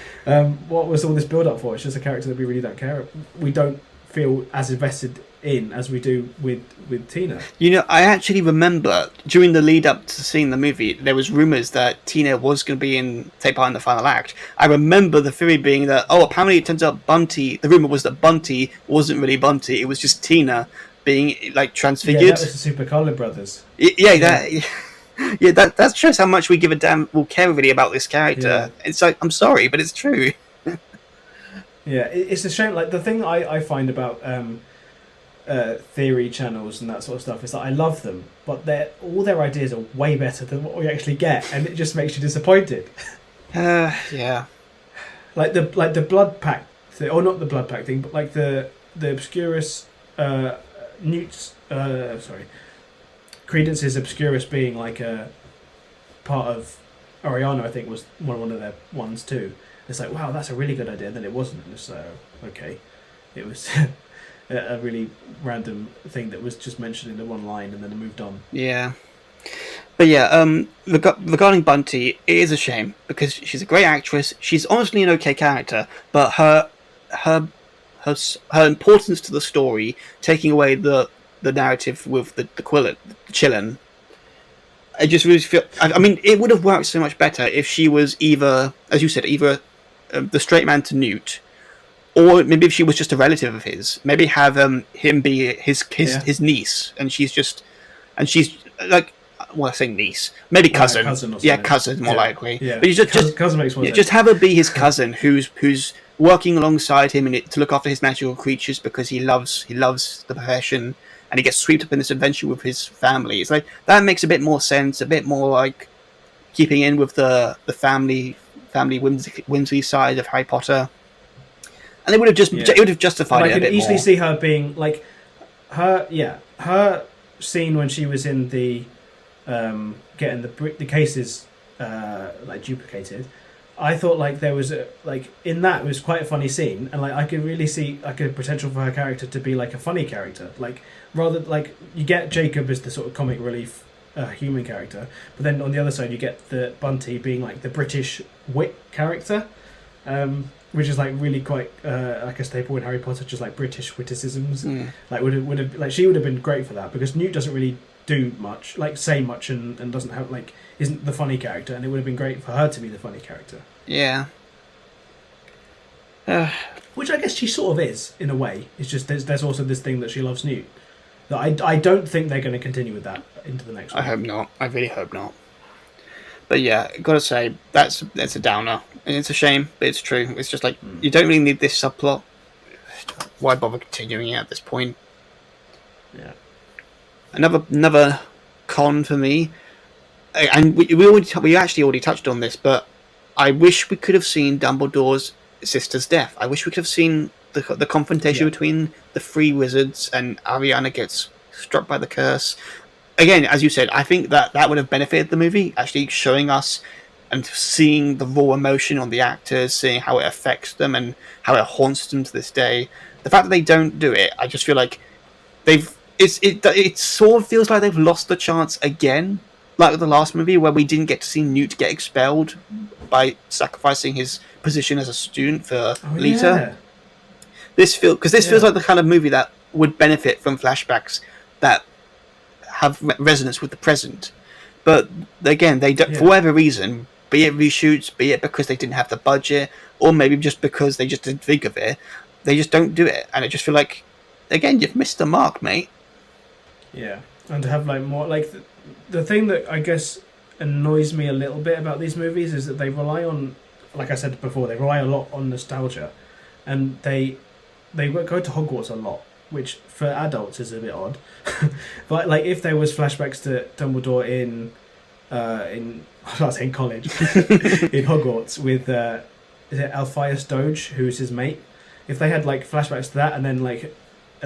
What was all this build up for? It's just a character that we really don't care. We don't feel as invested in as we do with Tina. I actually remember during the lead up to seeing the movie, there was rumours that Tina was going to take part in the final act. I remember the theory being that, apparently it turns out Bunty, the rumour was that Bunty wasn't really Bunty, it was just Tina being like transfigured. Yeah, that was the Super Carlin brothers. That shows how much we give a damn, we'll care really about this character. Yeah. It's like, I'm sorry, but it's true. Yeah, it's a shame. Like the thing I find about theory channels and that sort of stuff is that I love them, but all their ideas are way better than what we actually get, and it just makes you disappointed. Yeah. Like the blood pact thing, or not the blood pact thing, but like the Obscurus Newt's Credence's Obscurus being like a part of Ariana, I think was one of their ones too. It's like, wow, that's a really good idea. And then it wasn't. And it's okay. It was a really random thing that was just mentioned in the one line, and then it moved on. Yeah. But yeah, regarding Bunty, it is a shame because she's a great actress. She's honestly an okay character, but her her importance to the story, taking away the narrative with the Chillin. I just really feel. I mean, it would have worked so much better if she was either, as you said, either the straight man to Newt, or maybe if she was just a relative of his. Maybe have him be his niece, and she's like, well, I say niece, maybe cousin. Cousin more likely. Yeah, but you cousin makes more sense. Just have her be his cousin, who's working alongside him to look after his magical creatures because he loves the profession, and he gets swept up in this adventure with his family. It's like that makes a bit more sense, a bit more like keeping in with the family whimsy side of Harry Potter. And it would have justified it a bit more. I can easily see her being like her scene when she was in the getting the cases like duplicated. I thought like there was in that it was quite a funny scene, and like I could really see like a potential for her character to be like a funny character, like rather like you get Jacob as the sort of comic relief human character, but then on the other side you get the Bunty being like the British wit character, which is like really quite like a staple in Harry Potter, just like British witticisms. Like would have like she would have been great for that, because Newt doesn't really do much, like say much, and doesn't have like isn't the funny character, and it would have been great for her to be the funny character. Yeah. Which I guess she sort of is in a way. It's just there's also this thing that she loves Newt. That I don't think they're going to continue with that into the next one. I hope not. I really hope not. But yeah, gotta say that's a downer, and it's a shame, but it's true. It's just like you don't really need this subplot. Why bother continuing it at this point? Yeah. Another con for me, and we actually already touched on this, but I wish we could have seen Dumbledore's sister's death. I wish we could have seen the confrontation between the three wizards, and Ariana gets struck by the curse. Again, as you said, I think that would have benefited the movie, actually showing us and seeing the raw emotion on the actors, seeing how it affects them and how it haunts them to this day. The fact that they don't do it, I just feel like it sort of feels like they've lost the chance again, like with the last movie where we didn't get to see Newt get expelled by sacrificing his position as a student for Lita. Yeah. This feels like the kind of movie that would benefit from flashbacks that have resonance with the present. But again, they don't, for whatever reason, be it reshoots, be it because they didn't have the budget, or maybe just because they just didn't think of it, they just don't do it, and I just feel like, again, you've missed the mark, mate. Yeah, and to have like more like the thing that I guess annoys me a little bit about these movies is that they rely on, like I said before, they rely a lot on nostalgia, and they go to Hogwarts a lot, which for adults is a bit odd. But like if there was flashbacks to Dumbledore in I was saying college in Hogwarts with is it Alpheus Doge, who's his mate? If they had like flashbacks to that, and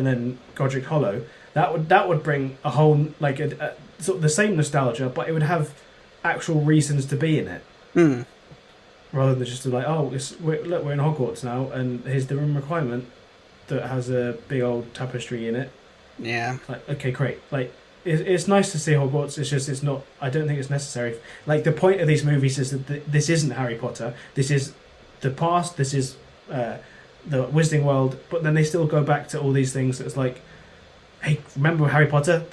then Godric Hollow, that would bring a whole like a sort of the same nostalgia, but it would have actual reasons to be in it, rather than just like, oh, we're in Hogwarts now, and here's the room requirement that has a big old tapestry in it. Yeah. Like, okay, great. Like, it's nice to see Hogwarts. It's just it's not. I don't think it's necessary. Like the point of these movies is that this isn't Harry Potter. This is the past. This is the Wizarding World. But then they still go back to all these things. That's like, hey, remember Harry Potter?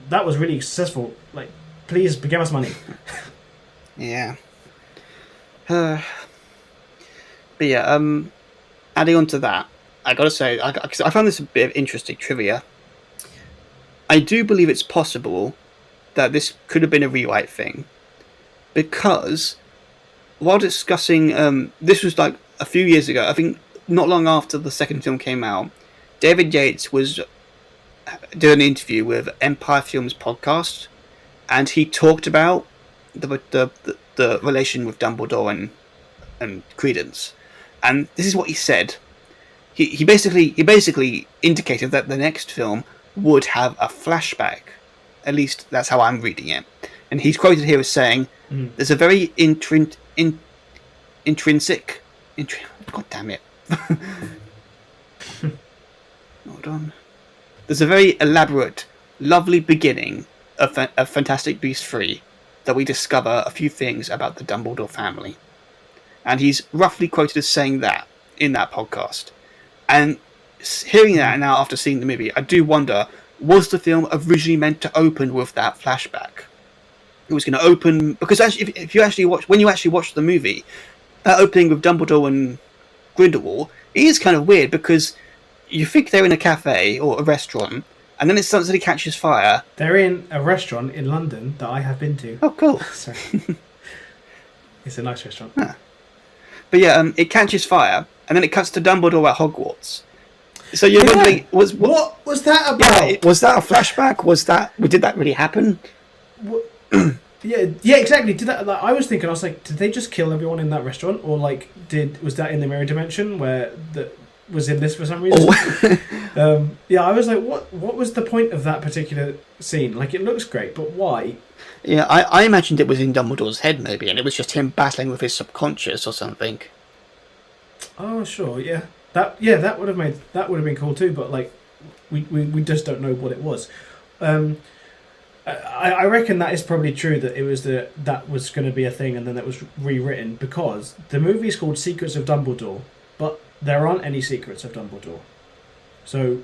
That was really successful. Like, please give us money. Yeah. But yeah. Adding on to that, I gotta say, I found this a bit of interesting trivia. I do believe it's possible that this could have been a rewrite thing, because while discussing, this was like a few years ago, I think not long after the second film came out, David Yates was doing an interview with Empire Films podcast, and he talked about the relation with Dumbledore and Credence, and this is what he said. He basically indicated that the next film would have a flashback. At least that's how I'm reading it. And he's quoted here as saying, "There's a very intrinsic. God damn it! Hold on. There's a very elaborate, lovely beginning of Fantastic Beasts 3 that we discover a few things about the Dumbledore family." And he's roughly quoted as saying that in that podcast. And hearing that now after seeing the movie, I do wonder, was the film originally meant to open with that flashback? It was going to open... Because actually, if you actually watch... When you actually watch the movie, that opening with Dumbledore and Grindelwald, it is kind of weird because you think they're in a cafe or a restaurant, and then it suddenly catches fire. They're in a restaurant in London that I have been to. Oh, cool. Sorry. It's a nice restaurant. Huh. But yeah, it catches fire, and then it cuts to Dumbledore at Hogwarts. So you're wondering, what was that about? Yeah, was that a flashback? Did that really happen? Yeah, exactly. Did that? Like, I was thinking, I was like, did they just kill everyone in that restaurant, or like, was that in the mirror dimension where was in this for some reason? Oh. Yeah, I was like, what was the point of that particular scene? Like, it looks great, but why? Yeah, I imagined it was in Dumbledore's head maybe, and it was just him battling with his subconscious or something. Oh, sure, yeah. That would have been cool too, but like, we just don't know what it was. I reckon that is probably true, that it was that was going to be a thing, and then that was rewritten, because the movie's called Secrets of Dumbledore, but there aren't any Secrets of Dumbledore. So,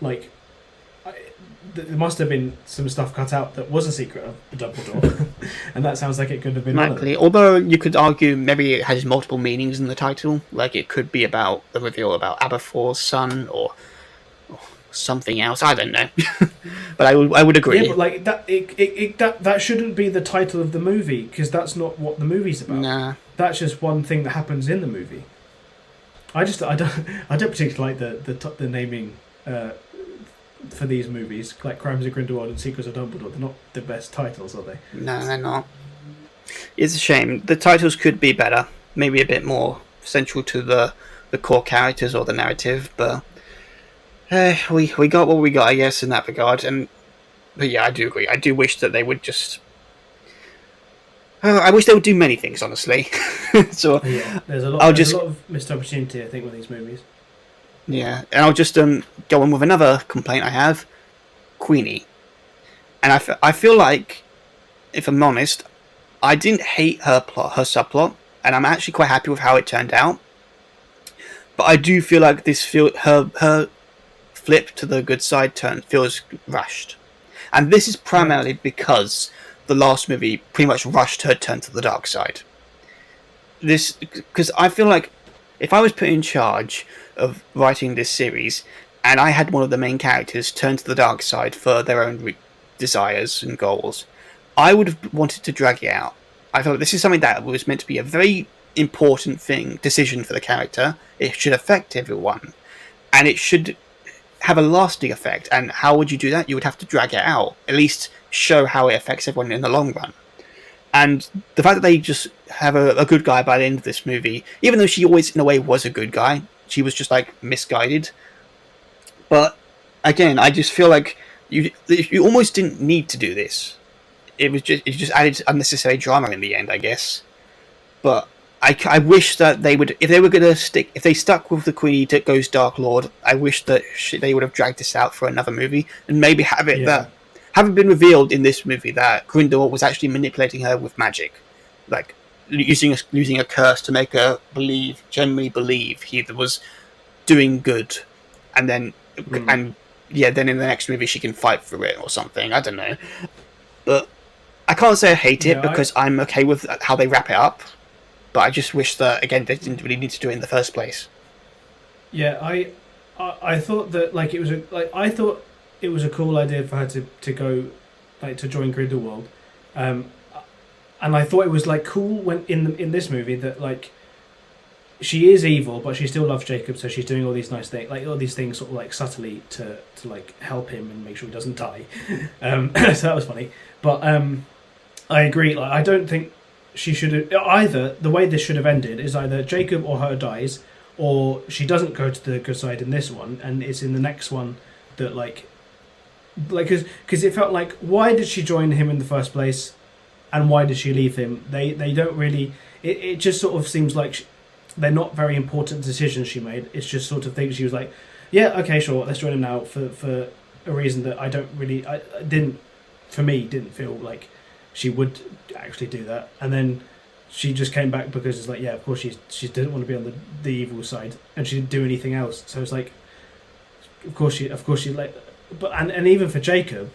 like, there must have been some stuff cut out that was a secret of Dumbledore, and that sounds like it could have been. Likely, although you could argue maybe it has multiple meanings in the title. Like it could be about the reveal about Aberforth's son, or something else. I don't know, but I would agree. Yeah, but like that shouldn't be the title of the movie, because that's not what the movie's about. Nah, that's just one thing that happens in the movie. I don't particularly like the naming. For these movies, like Crimes of Grindelwald and Secrets of Dumbledore, they're not the best titles, are they? No, they're not. It's a shame. The titles could be better, maybe a bit more central to the core characters or the narrative, but we got what we got, I guess, in that regard. But yeah, I do agree. I do wish that they would just... I wish they would do many things, honestly. So yeah, there's a lot of missed opportunity, I think, with these movies. Yeah, and I'll just go on with another complaint I have. Queenie. And I feel like, if I'm honest, I didn't hate her subplot, and I'm actually quite happy with how it turned out. But I do feel like her flip to the good side turn feels rushed. And this is primarily because the last movie pretty much rushed her turn to the dark side. Because I feel like if I was put in charge of writing this series, and I had one of the main characters turn to the dark side for their own desires and goals, I would have wanted to drag it out. I felt like this is something that was meant to be a very important decision for the character. It should affect everyone, and it should have a lasting effect. And how would you do that? You would have to drag it out, at least show how it affects everyone in the long run. And the fact that they just have a good guy by the end of this movie, even though she always in a way was a good guy, she was just like misguided. But again, I just feel like you almost didn't need to do this. It just added unnecessary drama in the end, I guess. But I wish that they would, if they stuck with the Queenie that goes Dark Lord, I wish that they would have dragged this out for another movie and maybe have it that haven't been revealed in this movie that Grindelwald was actually manipulating her with magic, like using a curse to make her genuinely believe he was doing good, and then then in the next movie she can fight for it or something. I don't know, but I can't say I hate it because I'm okay with how they wrap it up. But I just wish that again they didn't really need to do it in the first place. Yeah, I thought that I thought it was a cool idea for her to go to join Grindelwald, and I thought it was cool when in this movie that she is evil but she still loves Jacob, so she's doing all these nice things, all these things sort of subtly to help him and make sure he doesn't die. So that was funny, but I agree. I don't think she should have either. The way this should have ended is either Jacob or her dies, or she doesn't go to the good side in this one, and it's in the next one that like because it felt like, why did she join him in the first place, and why did she leave him? They don't really. It just sort of seems like they're not very important decisions she made. It's just sort of things she was like, yeah, okay, sure, let's join him now for a reason that I don't really, I didn't, for me, didn't feel like she would actually do that. And then she just came back because it's like, yeah, of course she didn't want to be on the evil side, and she didn't do anything else. So it's like, of course she like, but and even for Jacob,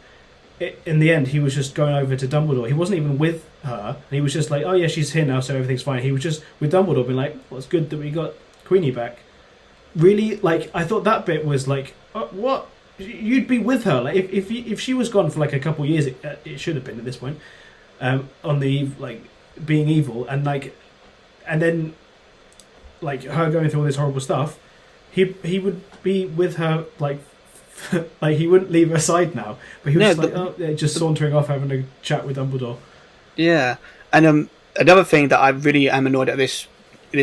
in the end, he was just going over to Dumbledore. He wasn't even with her, and he was just like, oh yeah, she's here now, so everything's fine. He was just with Dumbledore, being like, well, it's good that we got Queenie back. Really, like, I thought that bit was like, what? You'd be with her, like, if she was gone for like a couple of years, it should have been at this point, on the like being evil, and like, and then like her going through all this horrible stuff, he would be with her, like like he wouldn't leave her side now, but he was just sauntering off having a chat with Dumbledore. Yeah, and another thing that I really am annoyed at this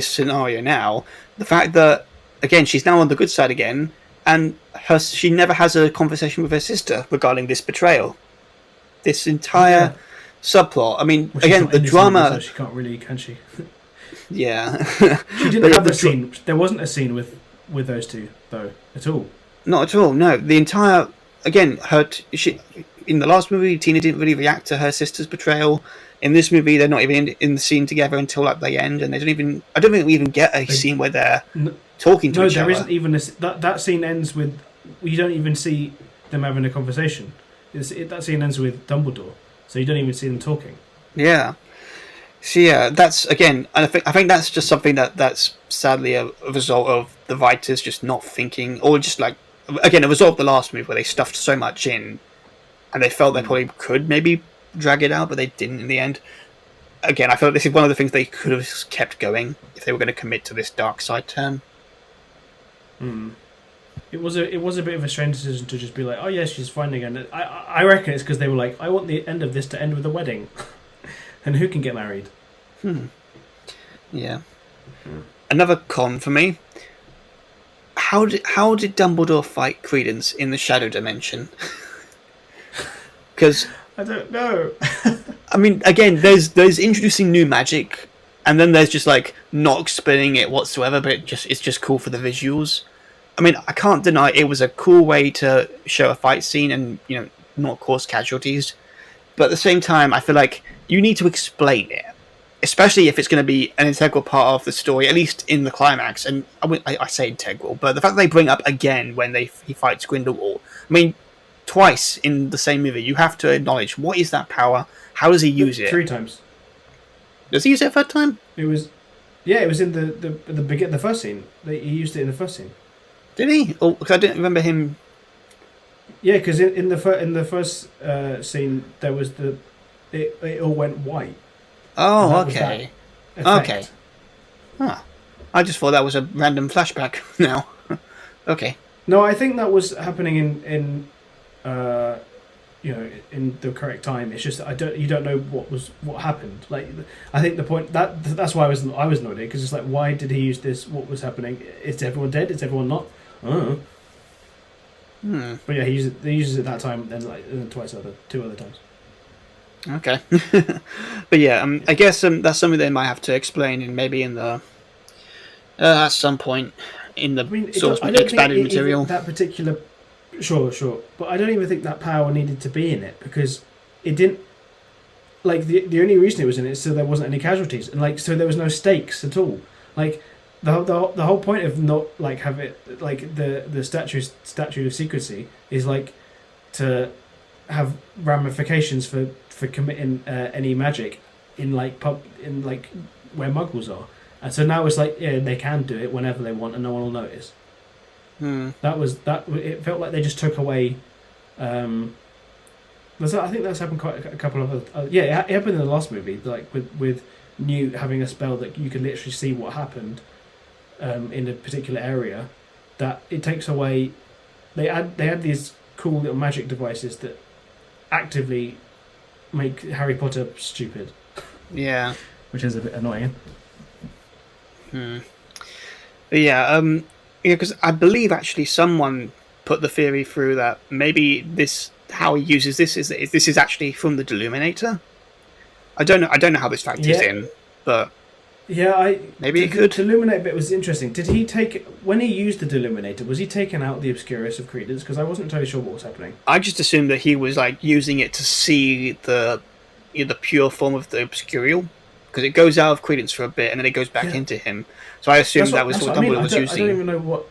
scenario now, the fact that again she's now on the good side again, and she never has a conversation with her sister regarding this betrayal. This entire subplot. I mean, well, again, the drama. So she can't really, can she? Yeah, she didn't have the scene. There wasn't a scene with those two though at all. Not at all. No, the entire again she in the last movie, Tina didn't really react to her sister's betrayal. In this movie, they're not even in the scene together until like the end, and they don't even. I don't think we even get a scene where they're talking to each other. No, there isn't even that scene ends with. You don't even see them having a conversation. That scene ends with Dumbledore, so you don't even see them talking. Yeah. So yeah, that's again. I think that's just something that's sadly a result of the writers just not thinking, or just like again a result of the last movie where they stuffed so much in, and they felt they probably could maybe drag it out, but they didn't in the end. Again, I feel like this is one of the things they could have kept going if they were going to commit to this dark side turn. It was a bit of a strange decision to just be like, oh yeah, she's fine again. I reckon it's because they were like, I want the end of this to end with a wedding. And who can get married? Yeah. Another con for me. How did Dumbledore fight Credence in the Shadow Dimension? Because I don't know. I mean, again, there's introducing new magic, and then there's just like not explaining it whatsoever. But it's just cool for the visuals. I mean, I can't deny it was a cool way to show a fight scene and not cause casualties. But at the same time, I feel like you need to explain it, especially if it's going to be an integral part of the story, at least in the climax. And I say integral, but the fact that they bring up again when he fights Grindelwald, I mean, twice in the same movie, you have to acknowledge what is that power, how does he use it? 3 times. Does he use it a third time? It was in the first scene. He used it in the first scene. Did he? Oh, because I didn't remember him. Yeah, because in the first scene there was it all went white. Oh, okay. Okay. Huh. I just thought that was a random flashback now. Okay. No, I think that was happening in in the correct time. It's just you don't know what happened. Like, I think the point that's why I was annoyed because it's like, why did he use this? What was happening? Is everyone dead? Is everyone not? I don't know. But yeah, he uses it that time, and two other times. Okay. But yeah, I guess that's something they might have to explain in the at some point in the expanded material. That particular, sure, but I don't even think that power needed to be in it because it didn't. Like the only reason it was in it is so there wasn't any casualties, and so there was no stakes at all. Like the whole point of not have it the statute of secrecy is to have ramifications for committing any magic in where Muggles are, and so now it's they can do it whenever they want and no one will notice. It felt like they just took away. I think that's happened quite a couple of other. It happened in the last movie, with Newt having a spell that you could literally see what happened in a particular area. That it takes away. They add these cool little magic devices that actively make Harry Potter stupid. Yeah, which is a bit annoying. But yeah, because I believe actually someone put the theory through that maybe this how he uses this is that this is actually from the Deluminator. I don't know. I don't know how this factors Yeah, in, but yeah. maybe it The could. Deluminate bit was interesting. Did he take when he used the Deluminator? Was he taking out the Obscurus of Credence? Because I wasn't entirely sure what was happening. I just assumed that he was like using it to see the pure form of the Obscurial, because it goes out of Credence for a bit and then it goes back Yeah, into him. So I assumed that was that's what what I mean. Dumbledore was I don't using. even know what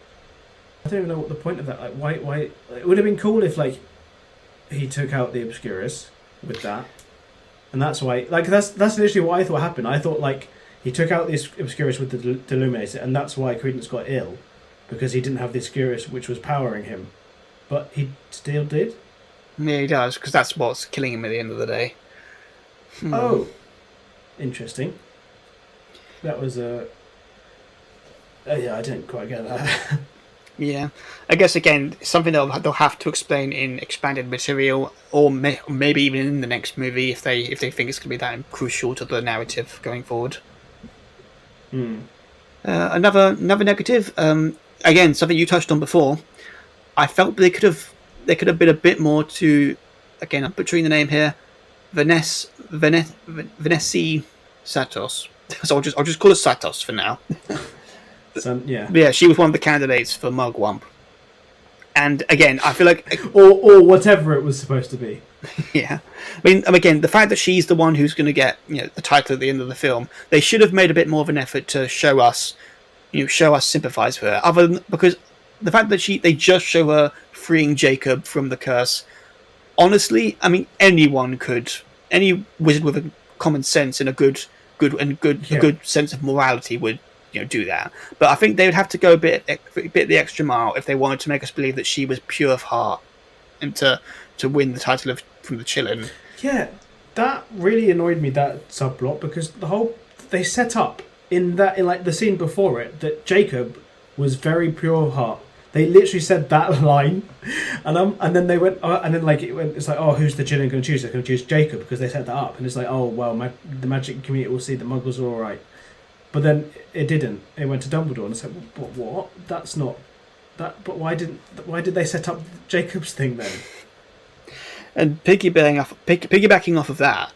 I don't even know what the point of that. Like, why? It would have been cool if like he took out the Obscurus with that, and that's why. Like, that's literally what I thought happened. I thought like he took out the Obscurus with the Deluminator, and that's why Credence got ill, because he didn't have the Obscurus, which was powering him, but he still did. Yeah, he does, because that's what's killing him at the end of the day. Oh, interesting. That was a. Yeah, I didn't quite get that. Yeah, I guess again something they'll have to explain in expanded material, or maybe even in the next movie if they think it's going to be that crucial to the narrative going forward. Hmm. Another negative. Again, something you touched on before. I felt they could have been a bit more to. Again, I'm butchering the name here. Vanessa Satos. So I'll just call her Satos for now. So yeah, But yeah, she was one of the candidates for Mugwump. And again, I feel like or whatever it was supposed to be. yeah, I mean, again, the fact that she's the one who's going to get the title at the end of the film, they should have made a bit more of an effort to show us sympathise with her. Other than because the fact that they just show her freeing Jacob from the curse. Honestly, I mean, any wizard with a common sense and a Yeah, good sense of morality would do that. But I think they would have to go a bit the extra mile if they wanted to make us believe that she was pure of heart and to win the title of from the Chillin. yeah. That really annoyed me, that subplot, because they set up in like the scene before it that Jacob was very pure of heart. They literally said that line, and then they went, and then like it's like, oh, who's the Chilling going to choose? They're going to choose Jacob because they set that up, and it's like, oh well, the magic community will see the Muggles are all right, but then it didn't. It went to Dumbledore, and it's like, what? That's not that. But why did they set up Jacob's thing then? And piggybacking off of that,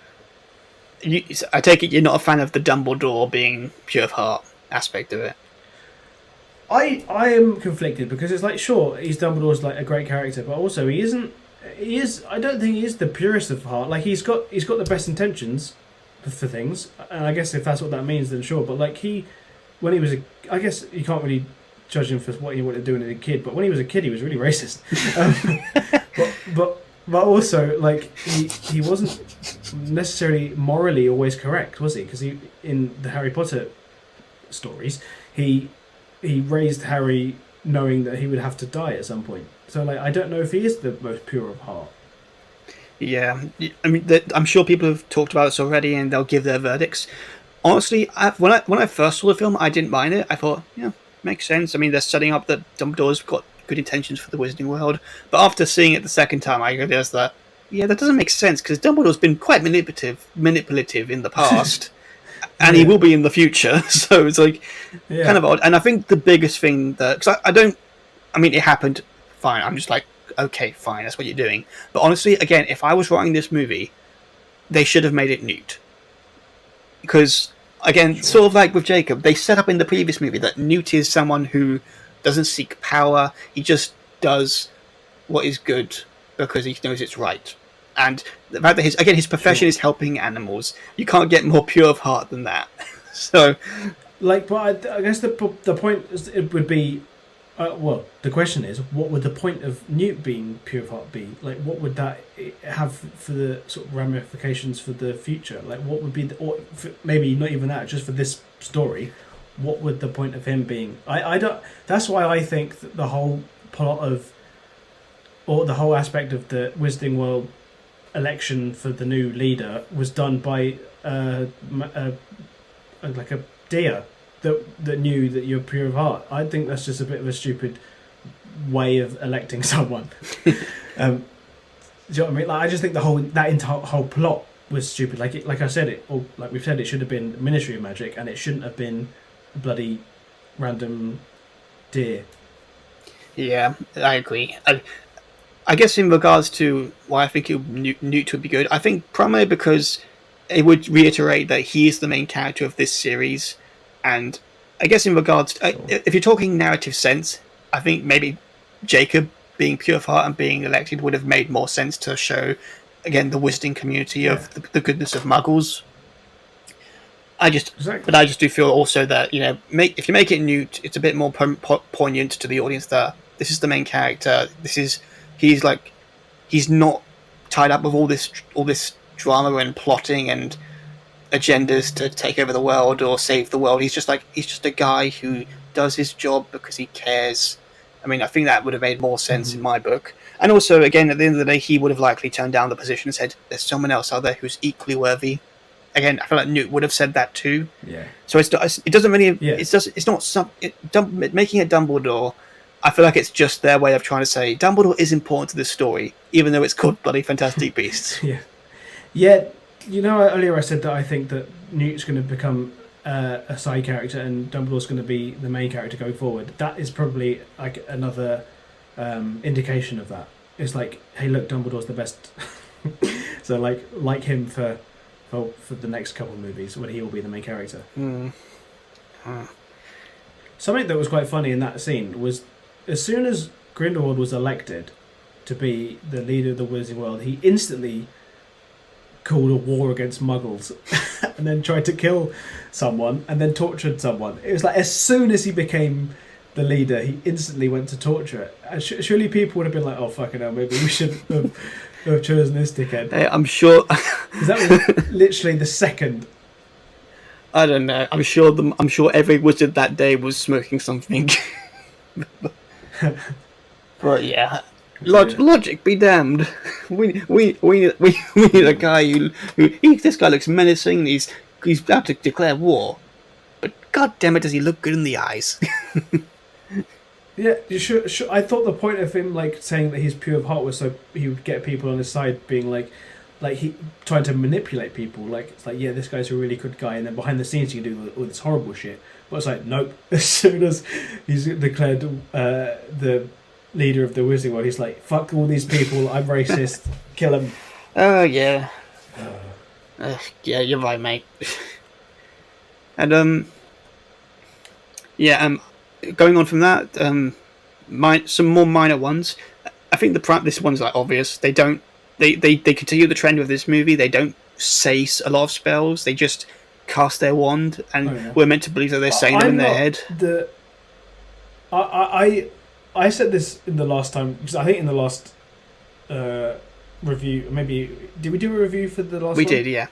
I take it you're not a fan of the Dumbledore being pure of heart aspect of it. I am conflicted because it's like, sure, he's Dumbledore's like a great character, but also he isn't. He is. I don't think he is the purest of heart. Like he's got the best intentions for things, and I guess if that's what that means, then sure. But like when he was I guess you can't really judge him for what he wanted to do when he was a kid. But when he was a kid, he was really racist. But also like he wasn't necessarily morally always correct, was he? Because he in the Harry Potter stories he raised Harry knowing that he would have to die at some point. So, like, I don't know if he is the most pure of heart. Yeah, I mean, I'm sure people have talked about this already, and they'll give their verdicts. Honestly, when I first saw the film, I didn't mind it. I thought, yeah, makes sense. I mean, they're setting up that Dumbledore's got good intentions for the Wizarding World. But after seeing it the second time, I realized that that doesn't make sense because Dumbledore's been quite manipulative in the past. And he will be in the future, so it's like kind of odd. And I think the biggest thing that because I mean, it happened. Fine, I'm just like, okay, fine, that's what you're doing. But honestly, again, if I was writing this movie, they should have made it Newt, because again, sort of like with Jacob, they set up in the previous movie that Newt is someone who doesn't seek power; he just does what is good because he knows it's right. And the fact that his profession is helping animals, you can't get more pure of heart than that. So, like, but I guess the point is, it would be, well, the question is, what would the point of Newt being pure of heart be? Like, what would that have for the sort of ramifications for the future? Like, what would be or maybe not even that, just for this story, what would the point of him being? I don't. That's why I think that the whole plot of, or the whole aspect of the Wizarding World election for the new leader was done by like a deer that knew that you're pure of heart. I think that's just a bit of a stupid way of electing someone. Do you know what I mean? Like, I just think that entire whole plot was stupid. Like I said, or like we've said, it should have been Ministry of Magic, and it shouldn't have been a bloody random deer. yeah, I agree. I guess in regards to why I think Newt would be good, I think primarily because it would reiterate that he is the main character of this series, and I guess in regards, Sure. if you're talking narrative sense, I think maybe Jacob being pure of heart and being elected would have made more sense to show, again, the wizarding community Yeah. of the goodness of Muggles. I just, but Exactly. I just do feel also that if you make it Newt, it's a bit more poignant to the audience that this is the main character. He's like he's not tied up with all this drama and plotting and agendas to take over the world or save the world. He's just a guy who does his job because he cares. I mean, I think that would have made more sense in Mm-hmm. my book. And also, again, at the end of the day, he would have likely turned down the position and said, "There's someone else out there who's equally worthy." Again, I feel like Newt would have said that too. Yeah. So it doesn't really Yeah. it's not making it Dumbledore. I feel like it's just their way of trying to say Dumbledore is important to this story, even though it's called bloody Fantastic Beasts. Yeah. Yeah. Earlier I said that I think that Newt's going to become a side character and Dumbledore's going to be the main character going forward. That is probably like another indication of that. It's like, hey, look, Dumbledore's the best. So like him for the next couple of movies when he will be the main character. Mm. Huh. Something that was quite funny in that scene was as soon as Grindelwald was elected to be the leader of the Wizarding World, he instantly called a war against Muggles and then tried to kill someone and then tortured someone. It was like as soon as he became the leader, he instantly went to torture it. And surely people would have been like, "Oh fucking hell, maybe we should have chosen this dickhead." Hey, I'm sure. Because that was literally the second. I don't know. I'm sure every wizard that day was smoking something. But yeah, logic be damned. We need a guy this guy looks menacing. He's about to declare war, but god damn it, does he look good in the eyes? Yeah, sure. I thought the point of him like saying that he's pure of heart was so he would get people on his side, being like he trying to manipulate people. Like it's like, yeah, this guy's a really good guy, and then behind the scenes you can do all this horrible shit. But it's like, nope. As soon as he's declared the leader of the Wizarding World, he's like, fuck all these people. I'm racist. Kill them. Oh yeah, yeah, you're right, mate. And yeah, going on from that, some more minor ones. I think this one's like obvious. They continue the trend with this movie. They don't say a lot of spells. They just cast their wand, and Oh, yeah. we're meant to believe that they're saying them in their head. I said this in the last time because I think in the last review, maybe did we do a review for the last? We one? did, yeah.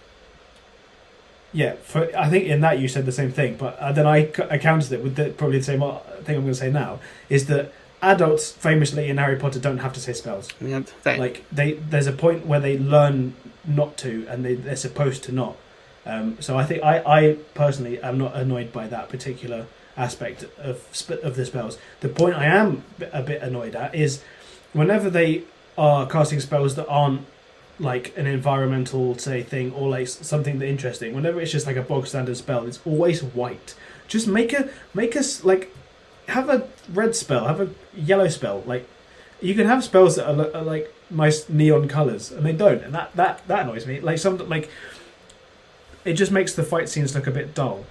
Yeah, I think in that you said the same thing, but then I countered it with probably the same thing I'm going to say now, is that adults famously in Harry Potter don't have to say spells. Yeah, Like there's a point where they learn not to, and they're supposed to not. So I think I personally am not annoyed by that particular aspect of the spells. The point I am a bit annoyed at is whenever they are casting spells that aren't like an environmental say thing or like something that interesting. Whenever it's just like a bog standard spell, it's always white. Just make us like have a red spell, have a yellow spell. Like you can have spells that are like nice neon colors, and they don't, and that annoys me. Like like it just makes the fight scenes look a bit dull.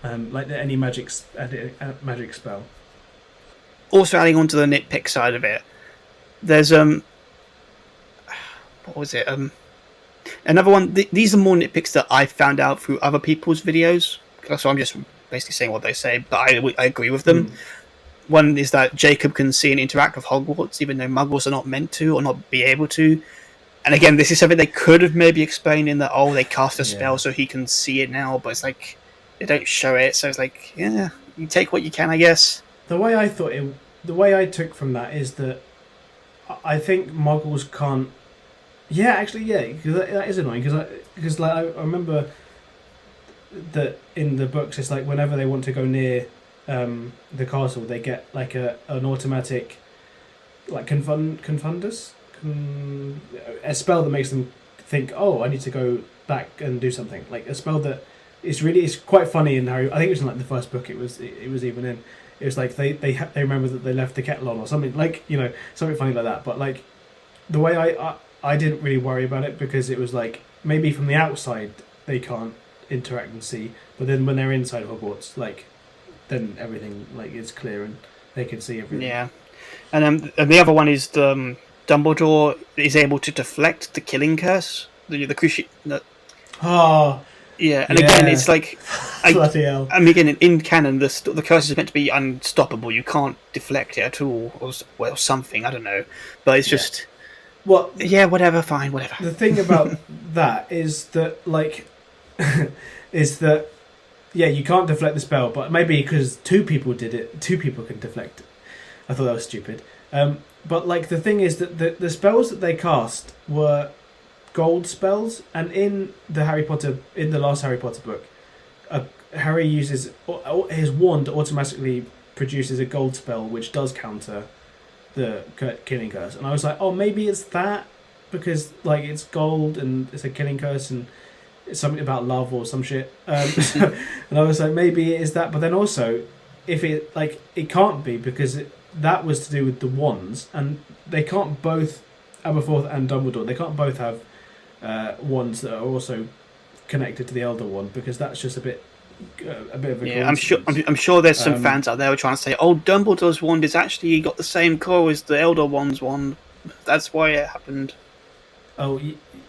Like any magic spell. Also, adding on to the nitpick side of it, there's what was it? Another one. These are more nitpicks that I found out through other people's videos. So I'm just basically saying what they say, but I agree with them. One is that Jacob can see and interact with Hogwarts, even though Muggles are not meant to or not be able to. And again, this is something they could have maybe explained in that, they cast a spell so he can see it now, but it's like they don't show it, so it's like, yeah, you take what you can, I guess. The way I took from that is that I think Muggles can't. Yeah, actually, yeah, because that is annoying. Because like I remember that in the books, it's like whenever they want to go near the castle, they get like an automatic like confundus, a spell that makes them think, oh, I need to go back and do something. Like a spell that it's quite funny in Harry. I think it was in like the first book. It was even in. It was like they remember that they left the kettle on or something, like something funny like that. But like the way I didn't really worry about it because it was like maybe from the outside they can't interact and see, but then when they're inside Hogwarts, like then everything like is clear and they can see everything. Yeah, and the other one is Dumbledore is able to deflect the killing curse, the cruci. Oh, Yeah, and again, yeah. it's like, Bloody hell. I mean, again, in canon, the curse is meant to be unstoppable. You can't deflect it at all, or well, something, I don't know, but it's Yeah. just, Well, yeah, whatever, fine, whatever. the thing about that is that like is that yeah, you can't deflect the spell, but maybe because two people did it, two people can deflect it. I thought that was stupid. But like the thing is that the spells that they cast were gold spells, and in the last Harry Potter book, Harry uses his wand automatically produces a gold spell which does counter the killing curse, and I was like, oh, maybe it's that because like it's gold and it's a killing curse and it's something about love or some shit. And I was like, maybe it is that, but then also, if it can't be because that was to do with the wands, and they can't both Aberforth and Dumbledore. They can't both have wands that are also connected to the Elder Wand because that's just a bit of a Yeah, I'm sure there's some fans out there who are trying to say, oh, Dumbledore's wand is actually got the same core as the Elder Wand's wand. That's why it happened. Oh,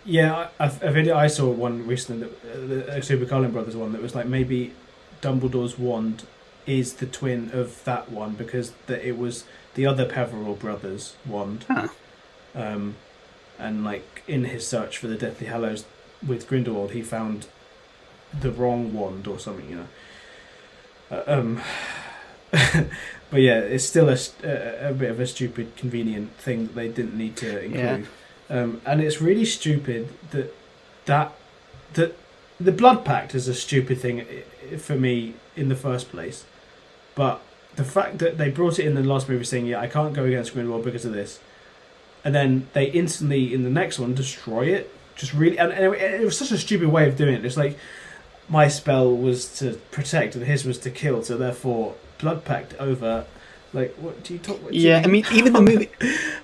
yeah, a video I saw one recently, the Super Carlin Brothers one, that was like maybe Dumbledore's wand is the twin of that one because it was the other Peverell brothers' wand. Huh. And like in his search for the Deathly Hallows with Grindelwald, he found the wrong wand or something, you know. But yeah, it's still a bit of a stupid, convenient thing that they didn't need to include. Yeah. And it's really stupid that the Blood Pact is a stupid thing for me in the first place. But the fact that they brought it in the last movie saying, yeah, I can't go against Grindelwald because of this, and then they instantly, in the next one, destroy it, just really... And it was such a stupid way of doing it. It's like, my spell was to protect and his was to kill, so therefore, Blood Pact over... Like, what do you talk about? Yeah, I mean, even the movie...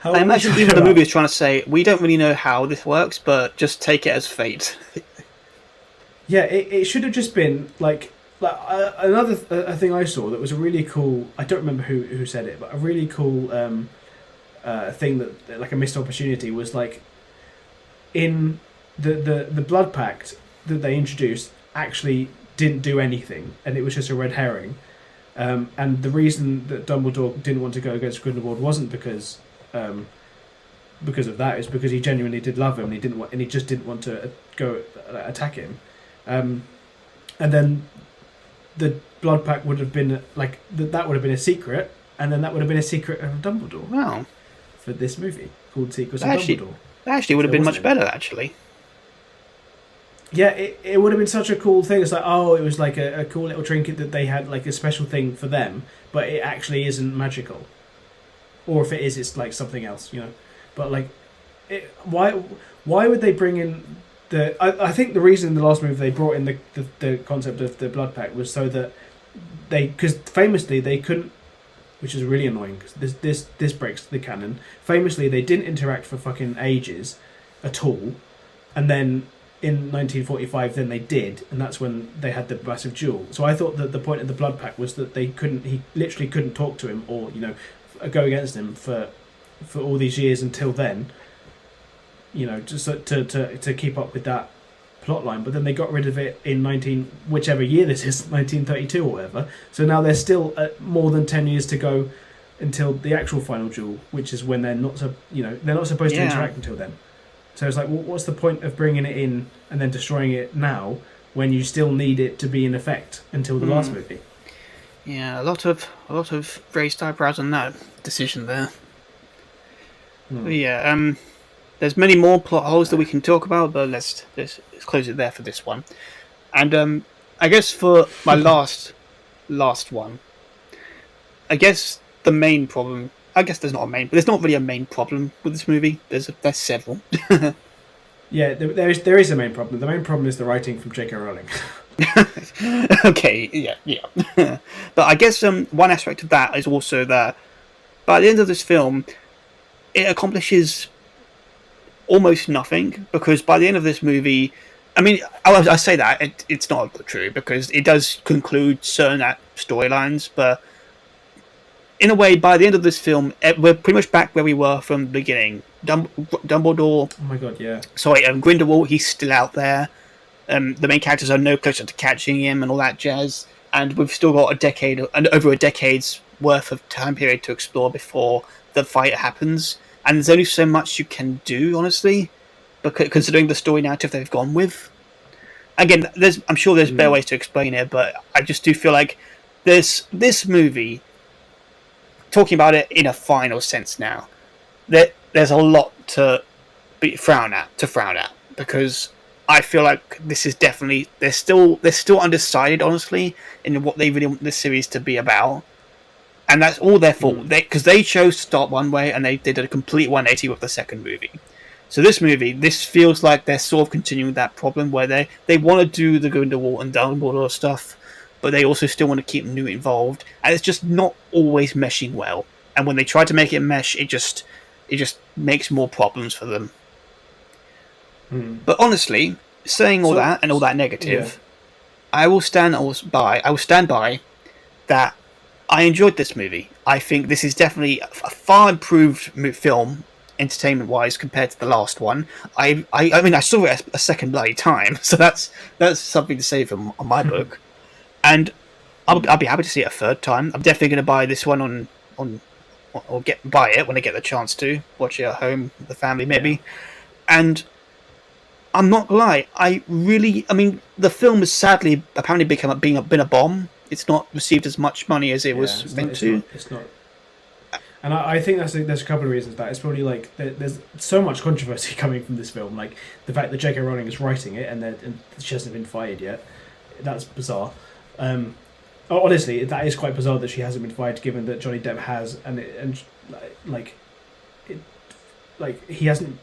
I imagine even the movie is trying to say, we don't really know how this works, but just take it as fate. Yeah, it should have just been, like another thing I saw that was a really cool... I don't remember who said it, but a really cool thing that, like a missed opportunity, was like, in the Blood Pact that they introduced actually didn't do anything, and it was just a red herring. And the reason that Dumbledore didn't want to go against Grindelwald wasn't because of that. It's because he genuinely did love him, and he just didn't want to go attack him. And then the Blood Pact would have been like that would have been a secret, and then that would have been a secret of Dumbledore. Wow. For this movie called Secrets of Dumbledore. That actually would have been much better, actually. Yeah, it would have been such a cool thing. It's like, oh, it was like a cool little trinket that they had, like a special thing for them, but it actually isn't magical. Or if it is, it's like something else, you know. But like, why would they bring in the... I think the reason in the last movie they brought in the concept of the Blood Pact was so that because famously they couldn't, which is really annoying because this breaks the canon. Famously, they didn't interact for fucking ages at all, and then in 1945, then they did, and that's when they had the massive duel. So I thought that the point of the Blood Pact was that he literally couldn't talk to him or, you know, go against him for all these years until then, you know, just to keep up with that plot line. But then they got rid of it in whichever year this is, 1932 or whatever. So now there's still more than 10 years to go until the actual final duel, which is when they're not supposed to interact until then. So it's like, well, what's the point of bringing it in and then destroying it now when you still need it to be in effect until the last movie? Yeah, a lot of raised eyebrows on that decision there. But yeah, there's many more plot holes that we can talk about, but let's close it there for this one. And I guess for my last one, I guess the main problem. I guess there's not really a main problem with this movie. There's several. Yeah, there is a main problem. The main problem is the writing from J.K. Rowling. Okay, yeah. But I guess one aspect of that is also that by the end of this film, it accomplishes almost nothing, because by the end of this movie, I mean, I say that it's not true because it does conclude certain storylines, but in a way, by the end of this film, we're pretty much back where we were from the beginning. Dumbledore, Oh my god, yeah. sorry, Grindelwald, he's still out there. The main characters are no closer to catching him and all that jazz. And we've still got over a decade's worth of time period to explore before the fight happens. And there's only so much you can do, honestly, because considering the story narrative they've gone with. Again, I'm sure there's better ways to explain it, but I just do feel like this movie, talking about it in a final sense now, there's a lot to frown at, because I feel like this is definitely they're still undecided, honestly, in what they really want this series to be about, and that's all their fault. Because they chose to start one way and they did a complete 180 with the second movie. So this feels like they're sort of continuing that problem where they want to do the Grindelwald and Dumbledore stuff, but they also still want to keep Newt involved, and it's just not always meshing well. And when they try to make it mesh, it just makes more problems for them. But honestly, saying all that and all that negative, I will stand by that I enjoyed this movie. I think this is definitely a far improved film, entertainment-wise, compared to the last one. I mean, I saw it a second bloody time, so that's something to say from on my book. And I'll be happy to see it a third time. I'm definitely going to buy this one or buy it when I get the chance to watch it at home with the family, maybe. And I'm not gonna lie, I mean, the film has sadly apparently been a bomb. It's not received as much money as it was meant to. It's not. And I think there's a couple of reasons for that. It's probably like there's so much controversy coming from this film, like the fact that J.K. Rowling is writing it and she hasn't been fired yet. That's bizarre. Honestly, that is quite bizarre that she hasn't been fired, given that Johnny Depp has, he hasn't.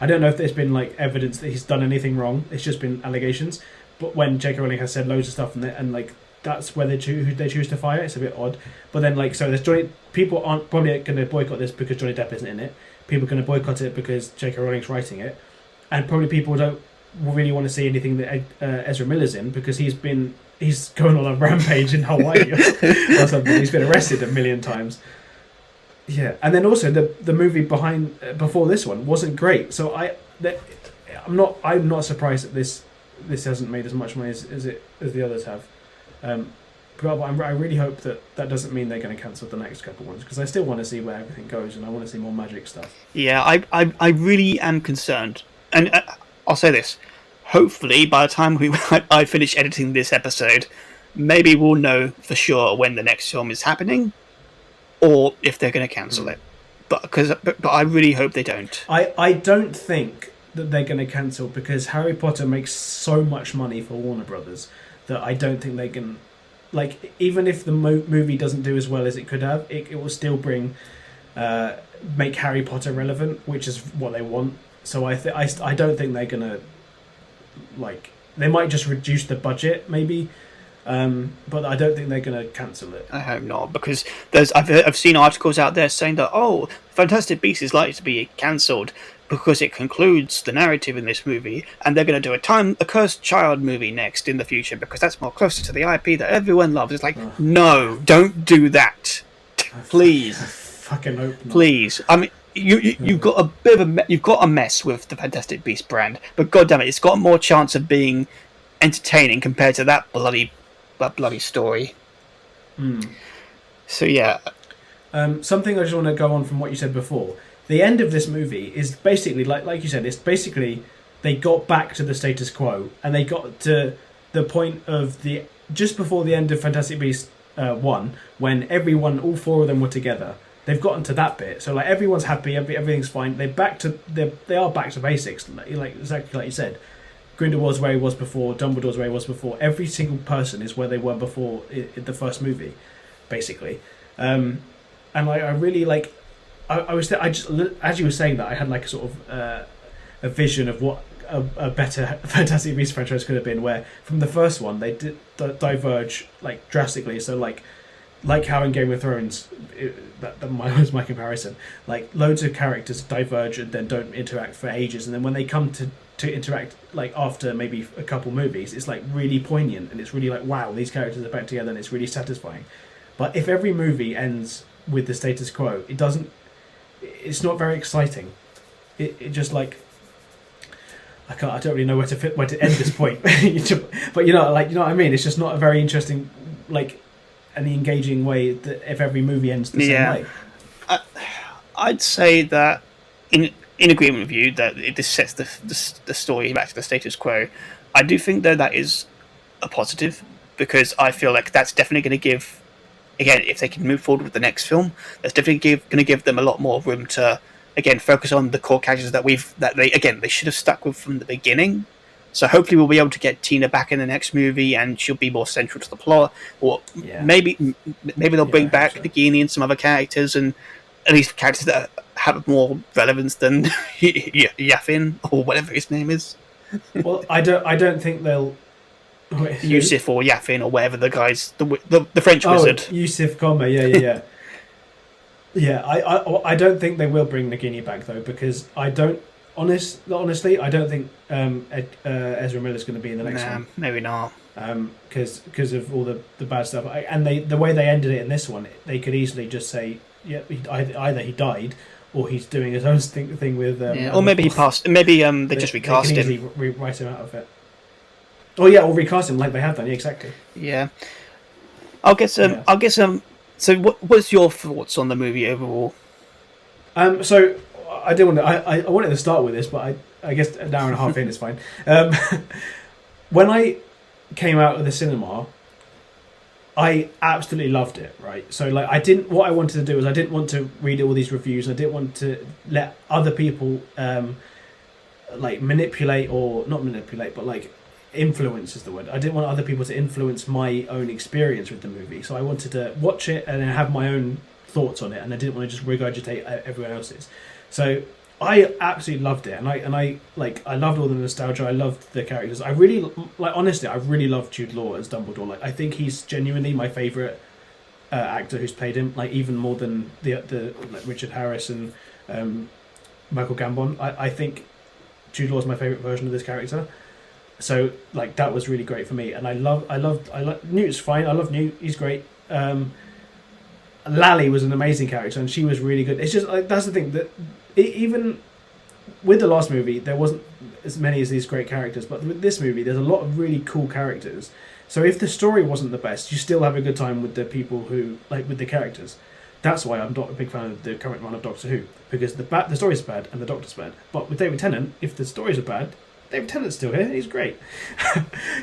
I don't know if there's been like evidence that he's done anything wrong. It's just been allegations. But when J.K. Rowling has said loads of stuff and like that's where who they choose to fire, it's a bit odd. But then like so, people aren't probably going to boycott this because Johnny Depp isn't in it. People are going to boycott it because J.K. Rowling's writing it, and probably people don't really want to see anything that Ezra Miller's in because he's going on a rampage in Hawaii or something. He's been arrested a million times. Yeah, and then also the movie before this one wasn't great. So I'm not surprised that this hasn't made as much money as the others have. But I really hope that doesn't mean they're going to cancel the next couple ones, because I still want to see where everything goes and I want to see more magic stuff. Yeah, I really am concerned, and I'll say this. Hopefully, by the time I finish editing this episode, maybe we'll know for sure when the next film is happening, or if they're going to cancel it. But I really hope they don't. I don't think that they're going to cancel, because Harry Potter makes so much money for Warner Brothers that I don't think they can. Like, even if the movie doesn't do as well as it could have, it will still make Harry Potter relevant, which is what they want. So I don't think they're gonna, like, they might just reduce the budget maybe, but I don't think they're gonna cancel it. I hope not, because I've seen articles out there saying that Fantastic Beasts is likely to be cancelled because it concludes the narrative in this movie, and they're going to do a Cursed Child movie next in the future because that's more closer to the IP that everyone loves. It's like, no, don't do that, please. I fucking hope not. Please, I mean, you've got you've got a mess with the Fantastic Beasts brand, but goddamn it, it's got more chance of being entertaining compared to that bloody story. So yeah. Something I just want to go on from what you said before. The end of this movie is basically, like you said, it's basically they got back to the status quo, and they got to the point of just before the end of Fantastic Beasts 1, when all four of them were together. They've gotten to that bit, so like everyone's happy, everything's fine. They are back to basics, like exactly like you said. Grindelwald's where he was before, Dumbledore's where he was before. Every single person is where they were before in the first movie, basically. And I really like. I just as you were saying that, I had like a sort of a vision of what a better Fantastic Beasts franchise could have been, where from the first one they did diverge like drastically. So like like how in Game of Thrones, that was my comparison. Like loads of characters diverge and then don't interact for ages, and then when they come to interact, like after maybe a couple movies, it's like really poignant and it's really like, wow, these characters are back together and it's really satisfying. But if every movie ends with the status quo, it doesn't. It's not very exciting. It just like. I don't really know where to end this point, but you know what I mean. It's just not a very interesting, like, any engaging way that if every movie ends the same way. I'd say that in agreement with you that this sets the story back to the status quo. I do think though that is a positive because I feel like that's definitely going to give, again, if they can move forward with the next film, that's definitely going to give them a lot more room to, again, focus on the core characters that they should have stuck with from the beginning. So hopefully we'll be able to get Tina back in the next movie, and she'll be more central to the plot. Or maybe they'll bring back Nagini and some other characters, and at least characters that have more relevance than Yafin or whatever his name is. Well, I don't think they'll. Yusuf or Yafin or whatever the guys, the French wizard. Yusuf Kome, yeah. Yeah, I don't think they will bring Nagini back though, because honestly I don't think Ezra Miller's going to be in the next one. Maybe not. Because of all the bad stuff, and the way they ended it in this one, they could easily just say, yeah, either he died or he's doing his own thing with. Or maybe he passed. Maybe they just recast him. They can easily write him out of it. Oh yeah, or recast him like they have done. Yeah, exactly. Yeah, I'll get some. So, what's your thoughts on the movie overall? So I did want to. I wanted to start with this, but I guess an hour and a half in is fine. When I came out of the cinema, I absolutely loved it. Right, so like what I wanted to do is I didn't want to read all these reviews. I didn't want to let other people like manipulate or not manipulate, but like. Influence is the word. I didn't want other people to influence my own experience with the movie, so I wanted to watch it and then have my own thoughts on it, and I didn't want to just regurgitate everyone else's. So I absolutely loved it, and I loved all the nostalgia. I loved the characters. I really honestly, I really loved Jude Law as Dumbledore. Like, I think he's genuinely my favorite actor who's played him. Like, even more than the like Richard Harris and Michael Gambon. I think Jude Law is my favorite version of this character. So like that was really great for me, and I loved Newt's fine. I love Newt; he's great. Lally was an amazing character, and she was really good. It's just like that's the thing that even with the last movie, there wasn't as many as these great characters, but with this movie, there's a lot of really cool characters. So if the story wasn't the best, you still have a good time with the people who with the characters. That's why I'm not a big fan of the current run of Doctor Who, because the story's bad and the Doctor's bad. But with David Tennant, if the stories are bad, David Tennant's still here. He's great.